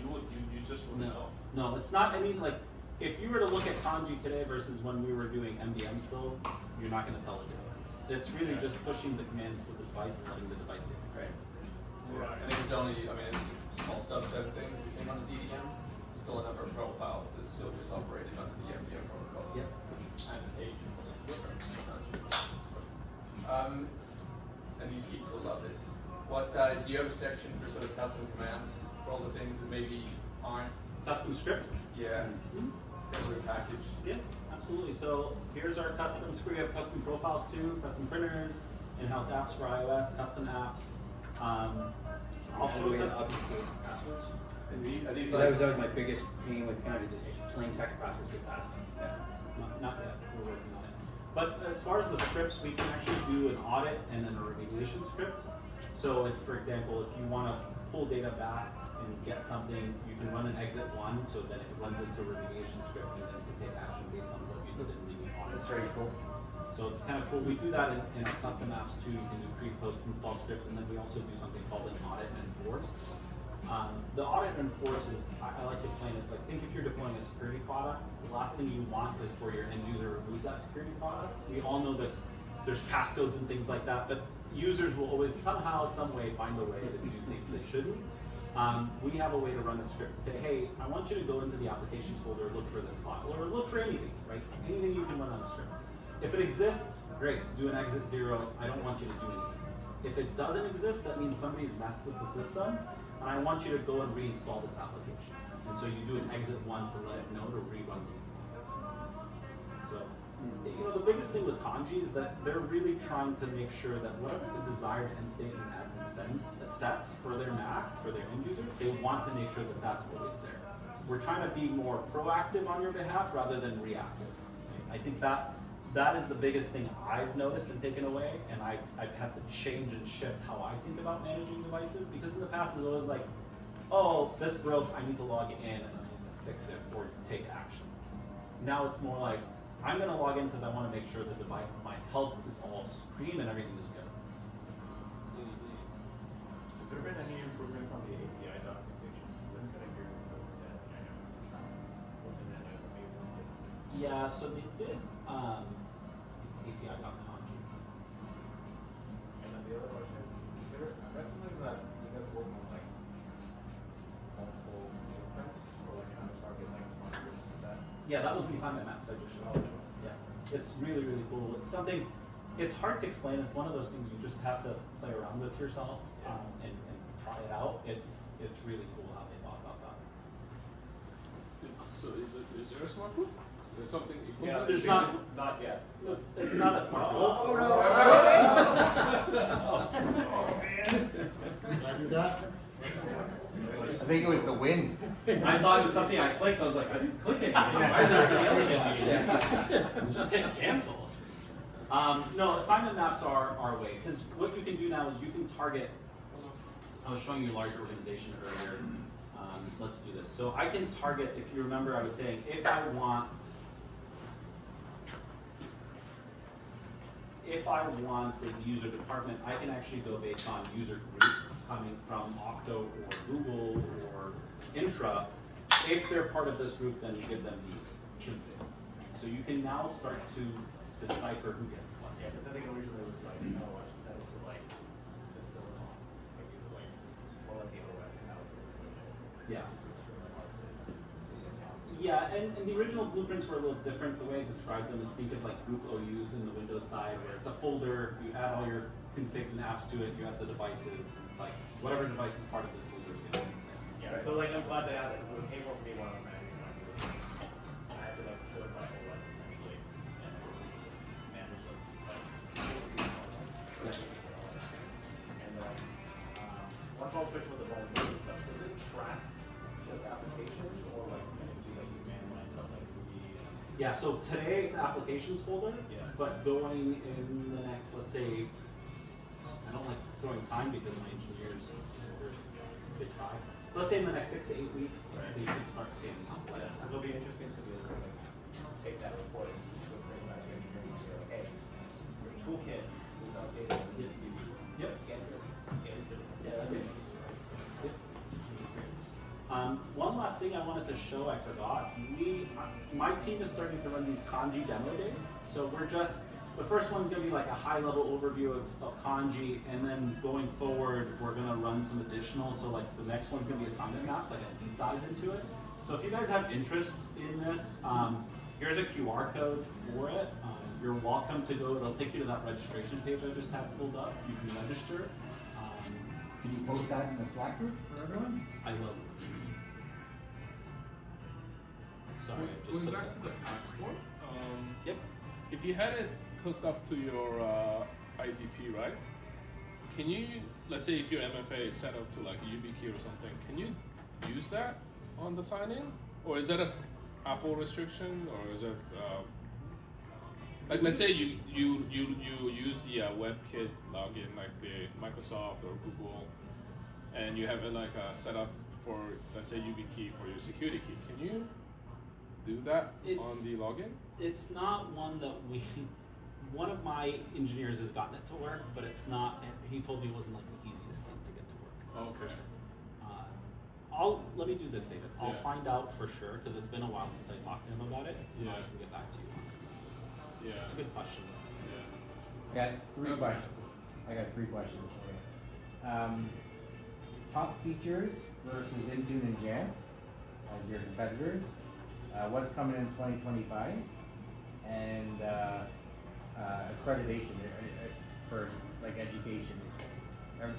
you just wouldn't know. No, it's not. I mean, like, if you were to look at Conji today versus when we were doing MDM still, you're not going to tell the difference. It's really just pushing the commands to the device and letting the device take it. I think it's only, it's a small subset of things that came on the DDM, still a number of profiles that still just operated under the MDM protocols. Yep. And agents. And these geeks will love this. What, do you have a section for sort of custom commands for all the things that maybe aren't, Custom scripts? yeah, fairly packaged? Yeah, absolutely. So here's our custom script. We have custom profiles too, custom printers, in-house apps for iOS, custom apps. I'll show you custom. Passwords. Are these So like, that was my biggest pain with kind of plain text passwords get fast. Yeah, not yet. We're working on it. But as far as the scripts, we can actually do an audit and then a remediation script. So if, for example, if you want to pull data back and get something, you can run an exit one, so then it runs into a remediation script, and then you can take action based on what you did in the audit. That's very cool. So it's kind of cool. We do that in our custom apps too. You can do pre, post, install scripts, and then we also do something called an audit and enforce. The audit and enforce is, I like to explain, it's like, think if you're deploying a security product, the last thing you want is for your end user to remove that security product. We all know this, there's passcodes and things like that, but users will always somehow, some way find a way to do things they shouldn't. We have a way to run a script to say, hey, I want you to go into the applications folder, look for this file, or look for anything, right? Anything you can run on a script. If it exists, great, do an exit 0. I don't want you to do anything. If it doesn't exist, that means somebody's messed with the system, and I want you to go and reinstall this application. And so you do an exit 1 to let it know to rerun the install. So, you know, the biggest thing with kanji is that they're really trying to make sure that whatever the desired end state and admin sets for their Mac, for their end user, they want to make sure that that's always there. We're trying to be more proactive on your behalf rather than reactive. I think that is the biggest thing I've noticed and taken away, and I've had to change and shift how I think about managing devices, because in the past it was always like, oh, this broke, I need to log in and I need to fix it or take action. Now it's more like, I'm gonna log in because I want to make sure the device, my health is all screen and everything is good. Has there been any improvements on the API documentation? It's been years since I've looked at it, and I know it's wasn't an amazing state. Yeah, so they did API.conji. And then the other question is there, that's something that you guys work on, like, multiple blueprints, or like trying to target like smart grids, is that? Yeah, that was the assignment maps I just showed. Yeah, it's really, really cool. It's something, it's hard to explain. It's one of those things you just have to play around with yourself and try it out. It's really cool how they thought about that. So is there a smart group? There's something. There's not yet. It's not a smart group. Oh no! Oh man. Did I do that? I think it was the wind. I thought it was something I clicked. I was like, I didn't click anything. Why is there yelling at me? Just hit cancel. No, assignment maps are our way, because what you can do now is you can target. I was showing you a large organization earlier. Let's do this. So I can target, if you remember, I was saying, if I want a user department, I can actually go based on user group coming from Octo or Google or Intra. If they're part of this group, then you give them these configs. So you can now start to decipher who gets what. Yeah, because I think originally it was like, oh, I should set it to like the silicon, like it was like more like AOS, and now it's like Yeah. Yeah, and the original blueprints were a little different. The way I described them is think of like group OUs in the Windows side, where it's a folder, you add all your configs and apps to it, you have the devices, and it's like whatever device is part of this folder is going to be. Yeah, so like I'm glad to have it. It was painful for me when I was managing my business. I had to like sort my OS essentially and manage them. And then one follow-up question with the vulnerability stuff. Does it track just applications or like can it do like command line stuff like Ruby? Yeah, so today it's the applications folder, Yeah. but going in the next, let's say, I don't like throwing time because my engineers are big time. Let's say in the next 6 to 8 weeks, they should start scanning outside. It'll be interesting to be able to like take that report and just bring it back to engineering and say like, hey, your toolkit is updated on this CV. Yep. Yeah, that makes sense. One last thing I wanted to show, I forgot. My team is starting to run these kanji demo days. So we're just the first one's gonna be like a high-level overview of kanji, and then going forward, we're gonna run some additional. So like the next one's gonna be assignment maps, like a deep dive into it. So if you guys have interest in this, here's a QR code for it. You're welcome to go. It'll take you to that registration page I just had pulled up. You can register. Can you post that in the Slack group for everyone? I will. Sorry, I just Going put back that. to the passport, Yep. if you had it hooked up to your IDP, right? Can you, let's say if your MFA is set up to like a YubiKey or something, can you use that on the sign-in? Or is that a Apple restriction, or is it like let's say you use the WebKit login like the Microsoft or Google, and you have it like set up for let's say YubiKey for your security key. Can you do that on the login? It's not one that we. One of my engineers has gotten it to work, but it's not. He told me it wasn't like the easiest thing to get to work. Okay. Let me do this, David. I'll Yeah. find out for sure because it's been a while since I talked to him about it. And I Yeah. can get back to you. Yeah. It's a good question. Yeah. I got three questions. I got three questions for you. Top features versus Intune and Jamf as your competitors. What's coming in 2025? And accreditation for like education.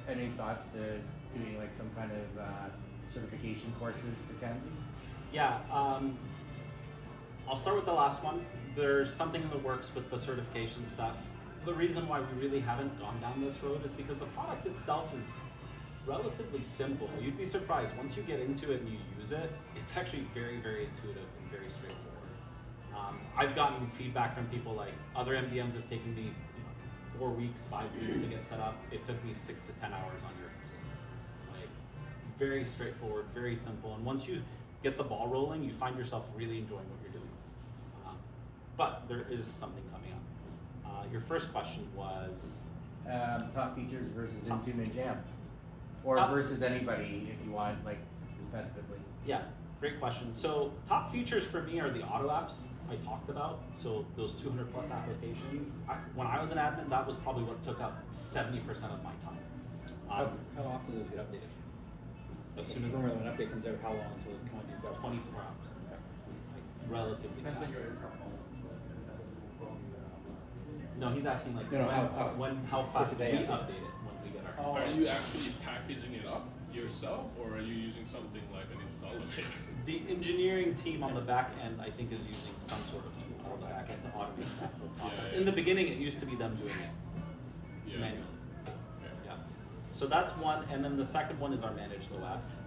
Any thoughts to doing like some kind of certification courses for Kanji? Yeah. I'll start with the last one. There's something in the works with the certification stuff. The reason why we really haven't gone down this road is because the product itself is relatively simple. You'd be surprised once you get into it and you use it. It's actually very, very intuitive and very straightforward. I've gotten feedback from people like other MDMs have taken me 4 weeks, 5 weeks to get set up. It took me 6 to 10 hours on your system. Like very straightforward, very simple. And once you get the ball rolling, you find yourself really enjoying what you're doing. But there is something coming up. Your first question was Top features versus Intune and Jamf, or Top- versus anybody if you want like competitively. Yeah, great question. So top features for me are the auto apps I talked about. So those 200 plus applications. When I was an admin, that was probably what took up 70% of my time. How often does it get updated? As soon as When an update comes out, how long until it comes out? 24 hours, like relatively Depends on fast. your internal. No, he's asking like No, no, how fast we today update update. it when we get our. Are you actually packaging it up yourself, or are you using something like an installer? The engineering team on the back end, I think, is using some sort of tool on the back end to automate that whole process. Yeah. In the beginning, it used to be them doing it Yeah. manually. Yeah. Yeah. So that's one, and then the second one is our managed OS.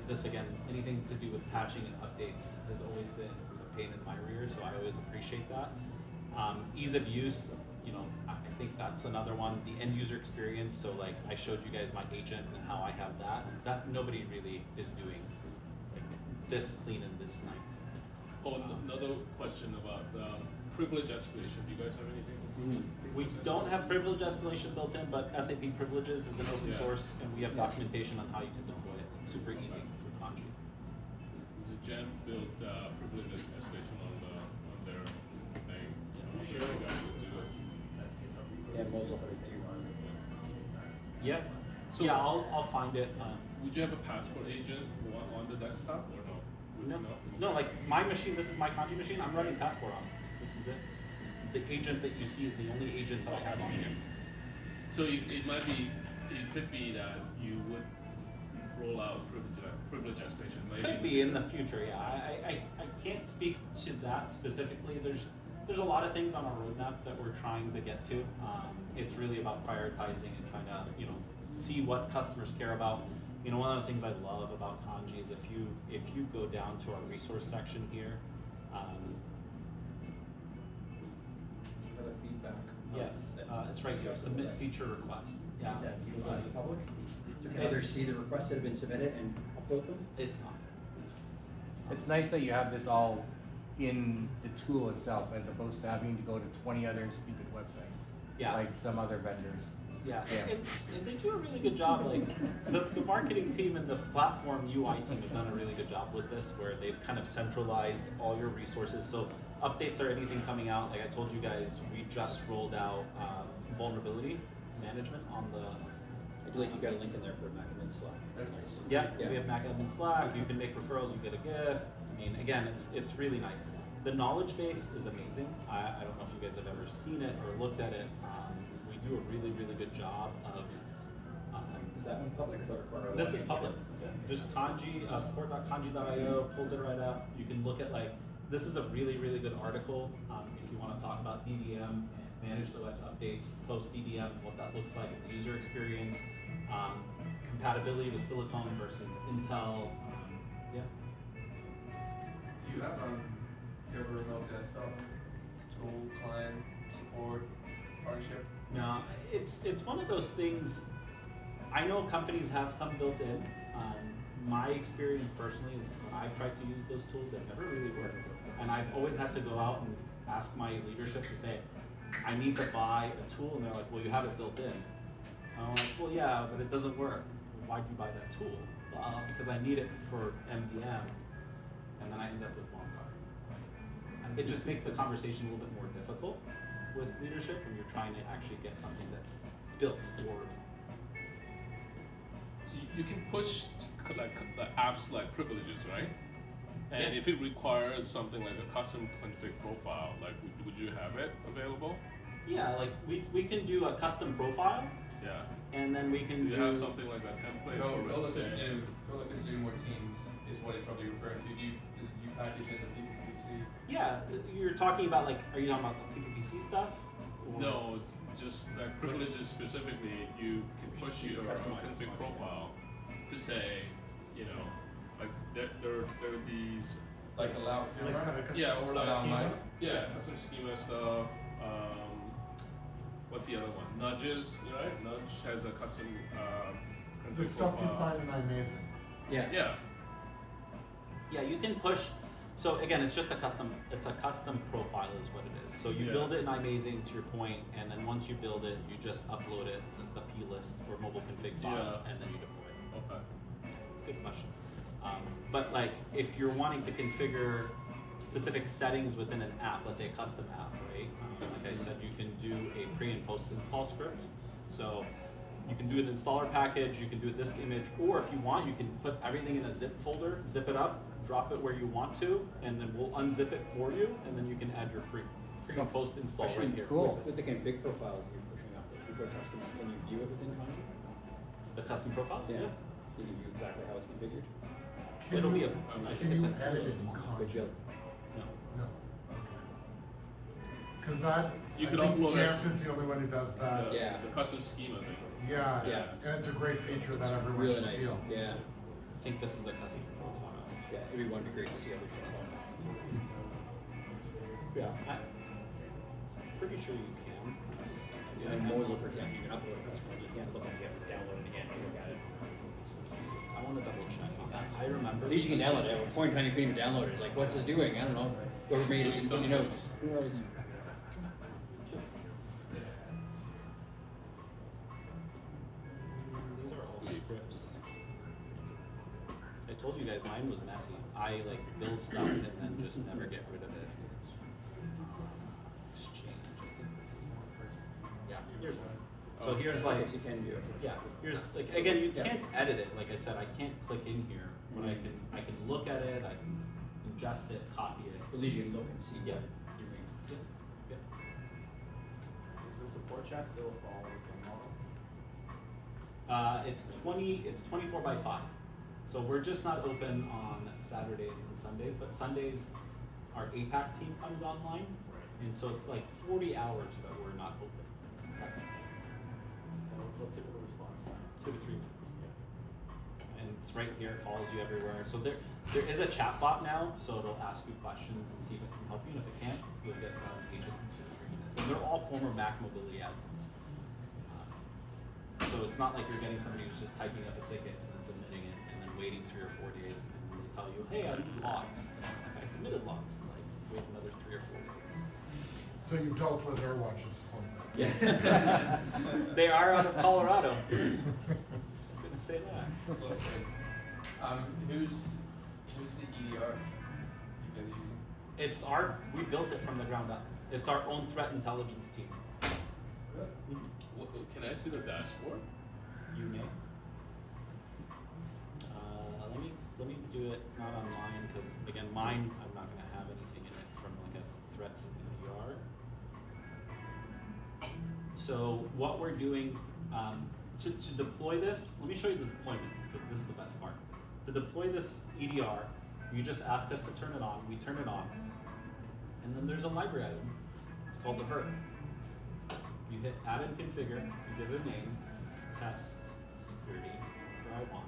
This again, anything to do with patching and updates has always been a pain in my rear, so I always appreciate that. Ease of use, I think that's another one. The end user experience, so like I showed you guys my agent and how I have that nobody really is doing like this clean and this nice. Oh, another question about privilege escalation. Do you guys have anything? We don't have privilege escalation built in, but SAP Privileges is an open Yeah. source, and we have documentation on how you can deploy it. Super easy through Kanji. Is it Jamf built privilege escalation on their thing? I'm sure you guys would do it. Yeah, Mozilla too. Yeah. So- yeah, I'll find it. Would you have a passport agent on the desktop or no? Would No, you no, like my machine. This is my Kanji machine. I'm running Passport on it. This is it. The agent that you see is the only agent that I have on here. So it might be, it could be that you would roll out privilege escalation. Maybe. Could be in the future. Yeah, I can't speak to that specifically. There's a lot of things on our roadmap that we're trying to get to. It's really about prioritizing and trying to see what customers care about. One of the things I love about Kanji is if you go down to our resource section here. Another feedback. Yes, it's right here. Submit feature request. Yeah. Is that viewable to the public? So can It's- others see the requests that have been submitted and upload them? It's not. It's nice that you have this all in the tool itself, as opposed to having to go to 20 other stupid websites, Yeah. like some other vendors. Yeah, Yeah. and they do a really good job. Like the marketing team and the platform UI team have done a really good job with this, where they've kind of centralized all your resources. So updates or anything coming out, like I told you guys, we just rolled out vulnerability management on the. I do like you got a link in there for Mac and Slack. That's nice. Yeah, we have Mac admin Slack. You can make referrals. You get a gift. I mean, again, it's really nice. The knowledge base is amazing. I don't know if you guys have ever seen it or looked at it. We do a really good job of. Is that one public or? This is public. Yeah. Just kanji, support.kanji.io pulls it right up. You can look at this is a really good article if you want to talk about DDM and manage the OS updates, post DDM, and what that looks like in the user experience, compatibility with Silicon versus Intel. Yeah. Do you have your remote desktop tool, client, support, partnership? No, it's one of those things. I know companies have some built in. My experience personally is when I've tried to use those tools, they've never really worked. And I've always had to go out and ask my leadership to say, I need to buy a tool, and they're like, well, you have it built in. And I'm like, well, yeah, but it doesn't work. Why'd you buy that tool? Well, because I need it for MDM, and then I end up with Mongar. It just makes the conversation a little bit more difficult with leadership when you're trying to actually get something that's built for. So you can push like the apps like privileges, right? And Yeah. if it requires something like a custom config profile, like would you have it available? Yeah, like we can do a custom profile, Yeah. and then we Do can you have something like a template Go for look let's at say? Zoom. Go look at Zoom or Teams is what he's probably referring to. Do you package in the PPPC? Yeah, you're talking about are you talking about the PPPC stuff? Or- No, it's just like privileges specifically. You can push your config profile to say, like there are these. Like allow camera? Yeah, or allow like mic? yeah, custom schema stuff. What's the other one? Nudges, right? Nudge has a custom config The stuff you profile. find in iMazing. Yeah. Yeah. Yeah, you can push. So again, it's just a custom profile is what it is. So you Yeah. build it in iMazing to your point, and then once you build it, you just upload it, the plist or mobile config file, Yeah. and then you deploy it. Okay. Good question. But if you're wanting to configure specific settings within an app, let's say a custom app, right? Like I said, you can do a pre and post install script. So you can do an installer package, you can do a disk image, or if you want, you can put everything in a zip folder, zip it up, drop it where you want to, and then we'll unzip it for you, and then you can add your pre and post install right Question, here. cool. With the config profiles you're pushing up, if you go custom, can you view it within Kanji? The custom profiles? Yeah. Can you view exactly how it's configured? It'll be a, I Can think it's you a edit it list. in Good Kanji? job. No. No. Okay. Because that, You I could think upload Jeff us- is the only one who does that. Yeah. The custom schema thing. Yeah. Yeah. And it's a great feature that everyone Really should nice. steal. Yeah. I think this is a custom profile. Yeah. It'd be great to see everything else on custom. Yeah, I'm pretty sure you can. Yeah, in Mozilla, for example, you can upload a custom one. You can't look at it, you have to download it again to look at it. I want to double check on that. I remember. At least you can download it. At one point in time, you couldn't even download it. Like, what's this doing? I don't know. Whoever made it, you put your notes. Who knows? These are all scripts. I told you guys mine was messy. I build stuff and then just never get rid of it. Exchange, I think. Yeah, here's one. So here's Yes, you can do it. yeah, here's again, you Yeah. can't edit it. Like I said, I can't click in here, but I can look at it, I can ingest it, copy it. At least you can look and see. Yeah. What you're Yeah. Is the support chat still follow the same model? It's 24 by 5. So we're just not open on Saturdays and Sundays, but Sundays our APAC team comes online. Right. And so it's 40 hours that we're not open. Technically. And what's the typical response time? 2 to 3 minutes. And it's right here, it follows you everywhere. So there is a chat bot now, so it'll ask you questions and see if it can help you. And if it can't, you'll get an agent in 2 to 3 minutes. And they're all former Mac mobility admins. So it's not like you're getting somebody who's just typing up a ticket and then submitting it and then waiting 3 or 4 days and then they tell you, hey, I need logs. I submitted logs and wait another 3 or 4 days. So you've dealt with AirWatch's support. Yeah. They are out of Colorado. Just gonna say that. Who's the EDR you guys are using? We built it from the ground up. It's our own threat intelligence team. Can I see the dashboard? You may. Let me do it not on mine because again mine I'm not gonna have anything in it from like a threats and EDR. So what we're doing to deploy this, let me show you the deployment because this is the best part. To deploy this EDR, you just ask us to turn it on, we turn it on, and then there's a library item. It's called the vert. You hit add and configure, you give it a name, test, security, whatever I want.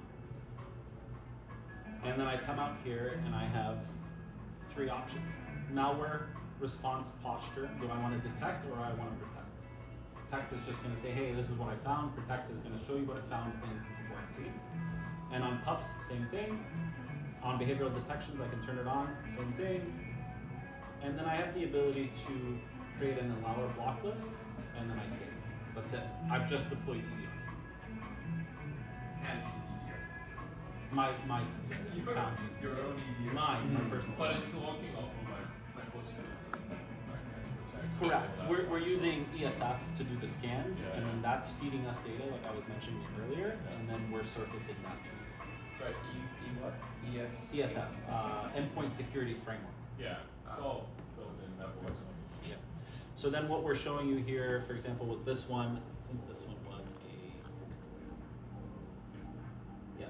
And then I come out here and I have 3 options. Malware, response, posture. Do I want to detect or I want to protect? Protect is just going to say, hey, this is what I found. Protect is going to show you what I found in quarantine. And on pups, same thing. On behavioral detections, I can turn it on, same thing. And then I have the ability to create an allower block list, and then I save. That's it. I've just deployed EDR. Can't choose My EDR. account. Your own EDR. Mine, my personal. But it's logging off of my host field. Correct. We're using ESF to do the scans, Yeah. and then that's feeding us data, like I was mentioning earlier, and then we're surfacing that to you. Sorry, E what? ES? ESF, Endpoint Security Framework. Yeah, it's all built in that was. Yeah. So then what we're showing you here, for example, with this one, I think this one was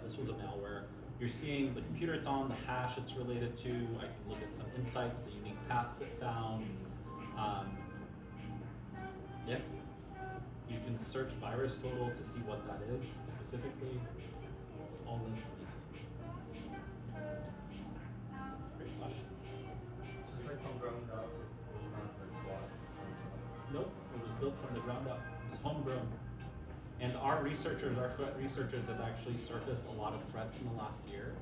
this was a malware. You're seeing the computer it's on, the hash it's related to. I can look at some insights, the unique paths it found. You can search virus total to see what that is specifically. It's all in these things. Great questions. So it's like from ground up, it's not like bought from someone. Nope, it was built from the ground up. It was homegrown. And our researchers, our threat researchers, have actually surfaced a lot of threats in the last year,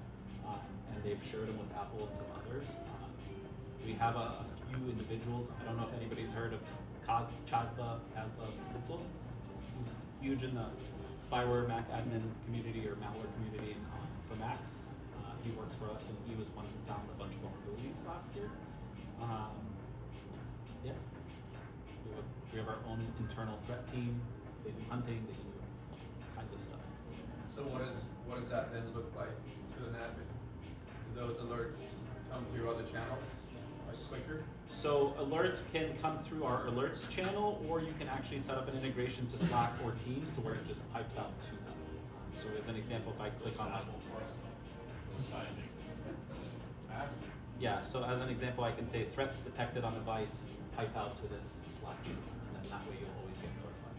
and they've shared them with Apple and some others. We have a few individuals. I don't know if anybody's heard of Chazba Fitzel. He's huge in the spyware Mac admin community or malware community for Macs. He works for us, and he was one who found a bunch of vulnerabilities last year. We have our own internal threat team. They do hunting. They do all kinds of stuff. So what does that then look like to an admin? Do those alerts come through other channels, like quicker? So alerts can come through our alerts channel, or you can actually set up an integration to Slack or Teams to where it just pipes out to them. So as an example, if I click on so as an example, I can say threats detected on device, pipe out to this Slack channel, and then that way you'll always get notified.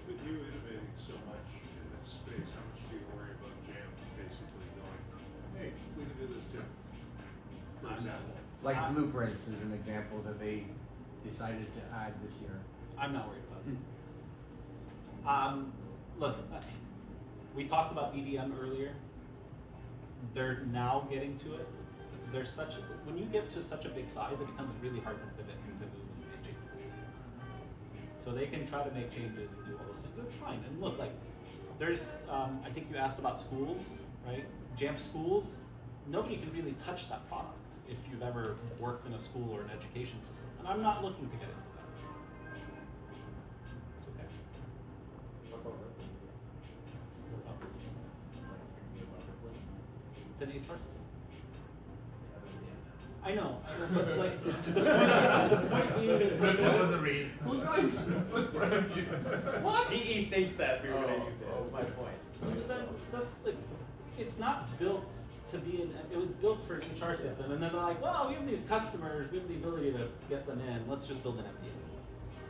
With you innovating so much in that space, how much do you worry about Jamf basically going, hey, we can do this too? For example. Like blueprints is an example that they decided to add this year. I'm not worried about it. Look, we talked about DDM earlier. They're now getting to it. When you get to such a big size, it becomes really hard to pivot and to move and make changes. So they can try to make changes and do all those things. It's fine. And look, like, there's, I think you asked about schools, right? Jamf schools, nobody can really touch that product if you've ever worked in a school or an education system. And I'm not looking to get into that. It's okay. What about It's an HR system. I know, but like the point being is Who's guys in front of you? What? He thinks that we were going to use it. That's my point. that's like, it's not built to be it was built for an HR system, and then they're like, well, we have these customers, we have the ability to get them in, let's just build an MDA.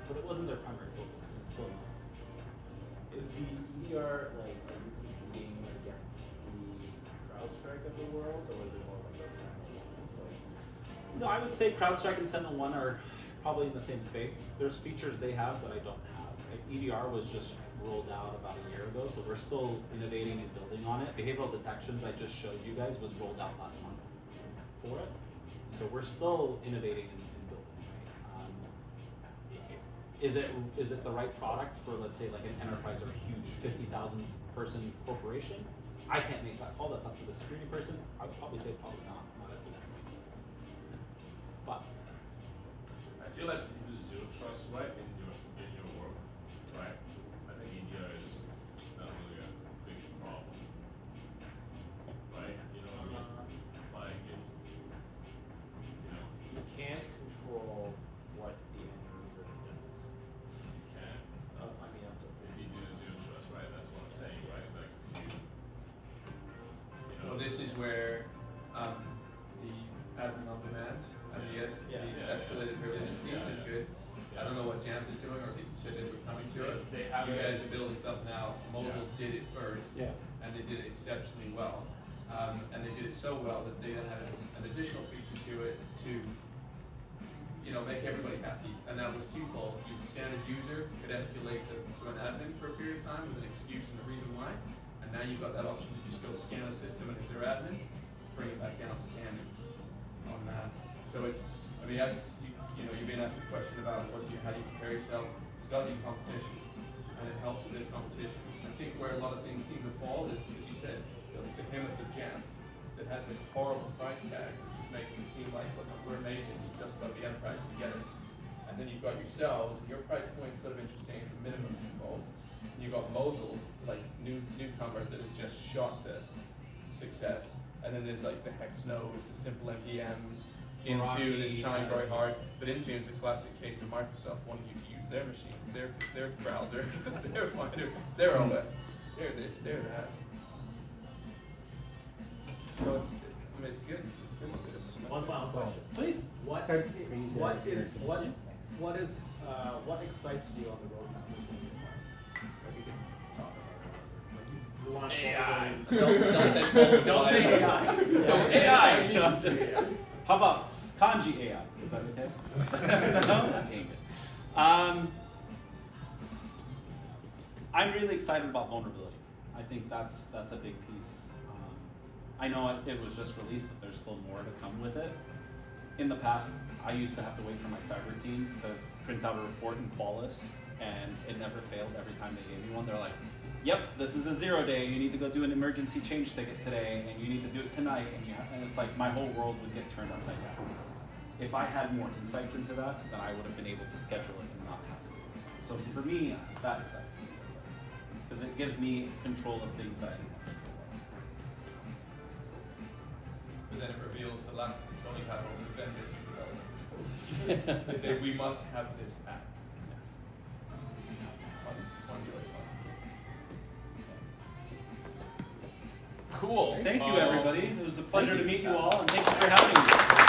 But it wasn't their primary focus, and it's still not. Is the EDR like are you competing against the CrowdStrike of the world, or is it more like a Sentinel? It's like No, I would say CrowdStrike and Sentinel-1 are probably in the same space. There's features they have that I don't have. Right? EDR was just rolled out about a year ago, so we're still innovating and building on it. Behavioral detections I just showed you guys was rolled out last month for it. So we're still innovating and building. Right? Is it the right product for, let's say, like an enterprise or a huge 50,000 person corporation? I can't make that call. That's up to the security person. I would probably say probably not at this point. But I feel like you do zero trust right in your work, right? I think India is not really a big problem, right? You know what I mean? Like, you know, You can't control what the end user does. you can. I mean, up to If you do zero trust right, that's what I'm saying, right? Like, you know. Well, this is where the admin on demand and the escalated privilege piece is good. I don't know what Jamf is doing, or if you said they were coming to it. They have You it. guys are building stuff now. Mosul did it first, and they did it exceptionally well. And they did it so well that they then had an additional feature to it to, you know, make everybody happy. And that was twofold. The standard user could escalate to an admin for a period of time with an excuse and a reason why. And now you've got that option to just go scan the system, and if they're admins, bring it back down to standard en masse. So it's, I mean, you know, you've been asked a question about how do you prepare yourself. There's got to be competition, and it helps with this competition. I think where a lot of things seem to fall is, as you said, it's the behemoth of Jamf that has this horrible price tag, which just makes it seem like, look, we're amazing, you just got the enterprise to get us. And then you've got yourselves, and your price point's sort of interesting as a minimum involved. And you've got Mosul, like newcomer that is just shot to success. And then there's like the Hex nodes, the simple MDMs, Intune is trying very hard, but Intune's a classic case of Microsoft wanting you to use their machine, their browser, their Finder, their OS, their this, their that. So it's, I mean, it's good. It's good with this. One final question. please. What excites you on the roadmap? If you can talk about it. You want AI. Don't say Don't say AI. Don't AI. No, I'm just. How about kanji AI? Is that okay? No? I'm really excited about vulnerability. I think that's a big piece. I know it was just released, but there's still more to come with it. In the past, I used to have to wait for my cyber team to print out a report in Qualys, and it never failed every time they gave me one. They're like, yep, this is a 0 day, you need to go do an emergency change ticket today, and you need to do it tonight, and it's like my whole world would get turned upside down. If I had more insights into that, then I would have been able to schedule it and not have to do it. So for me, that excites me, because it gives me control of things that I didn't have control of. But then it reveals the lack of control you have over the vendors and development. They say we must have this app. One joy fun. Cool. Thank you, everybody. It was a pleasure to meet you all, and thank you for having me.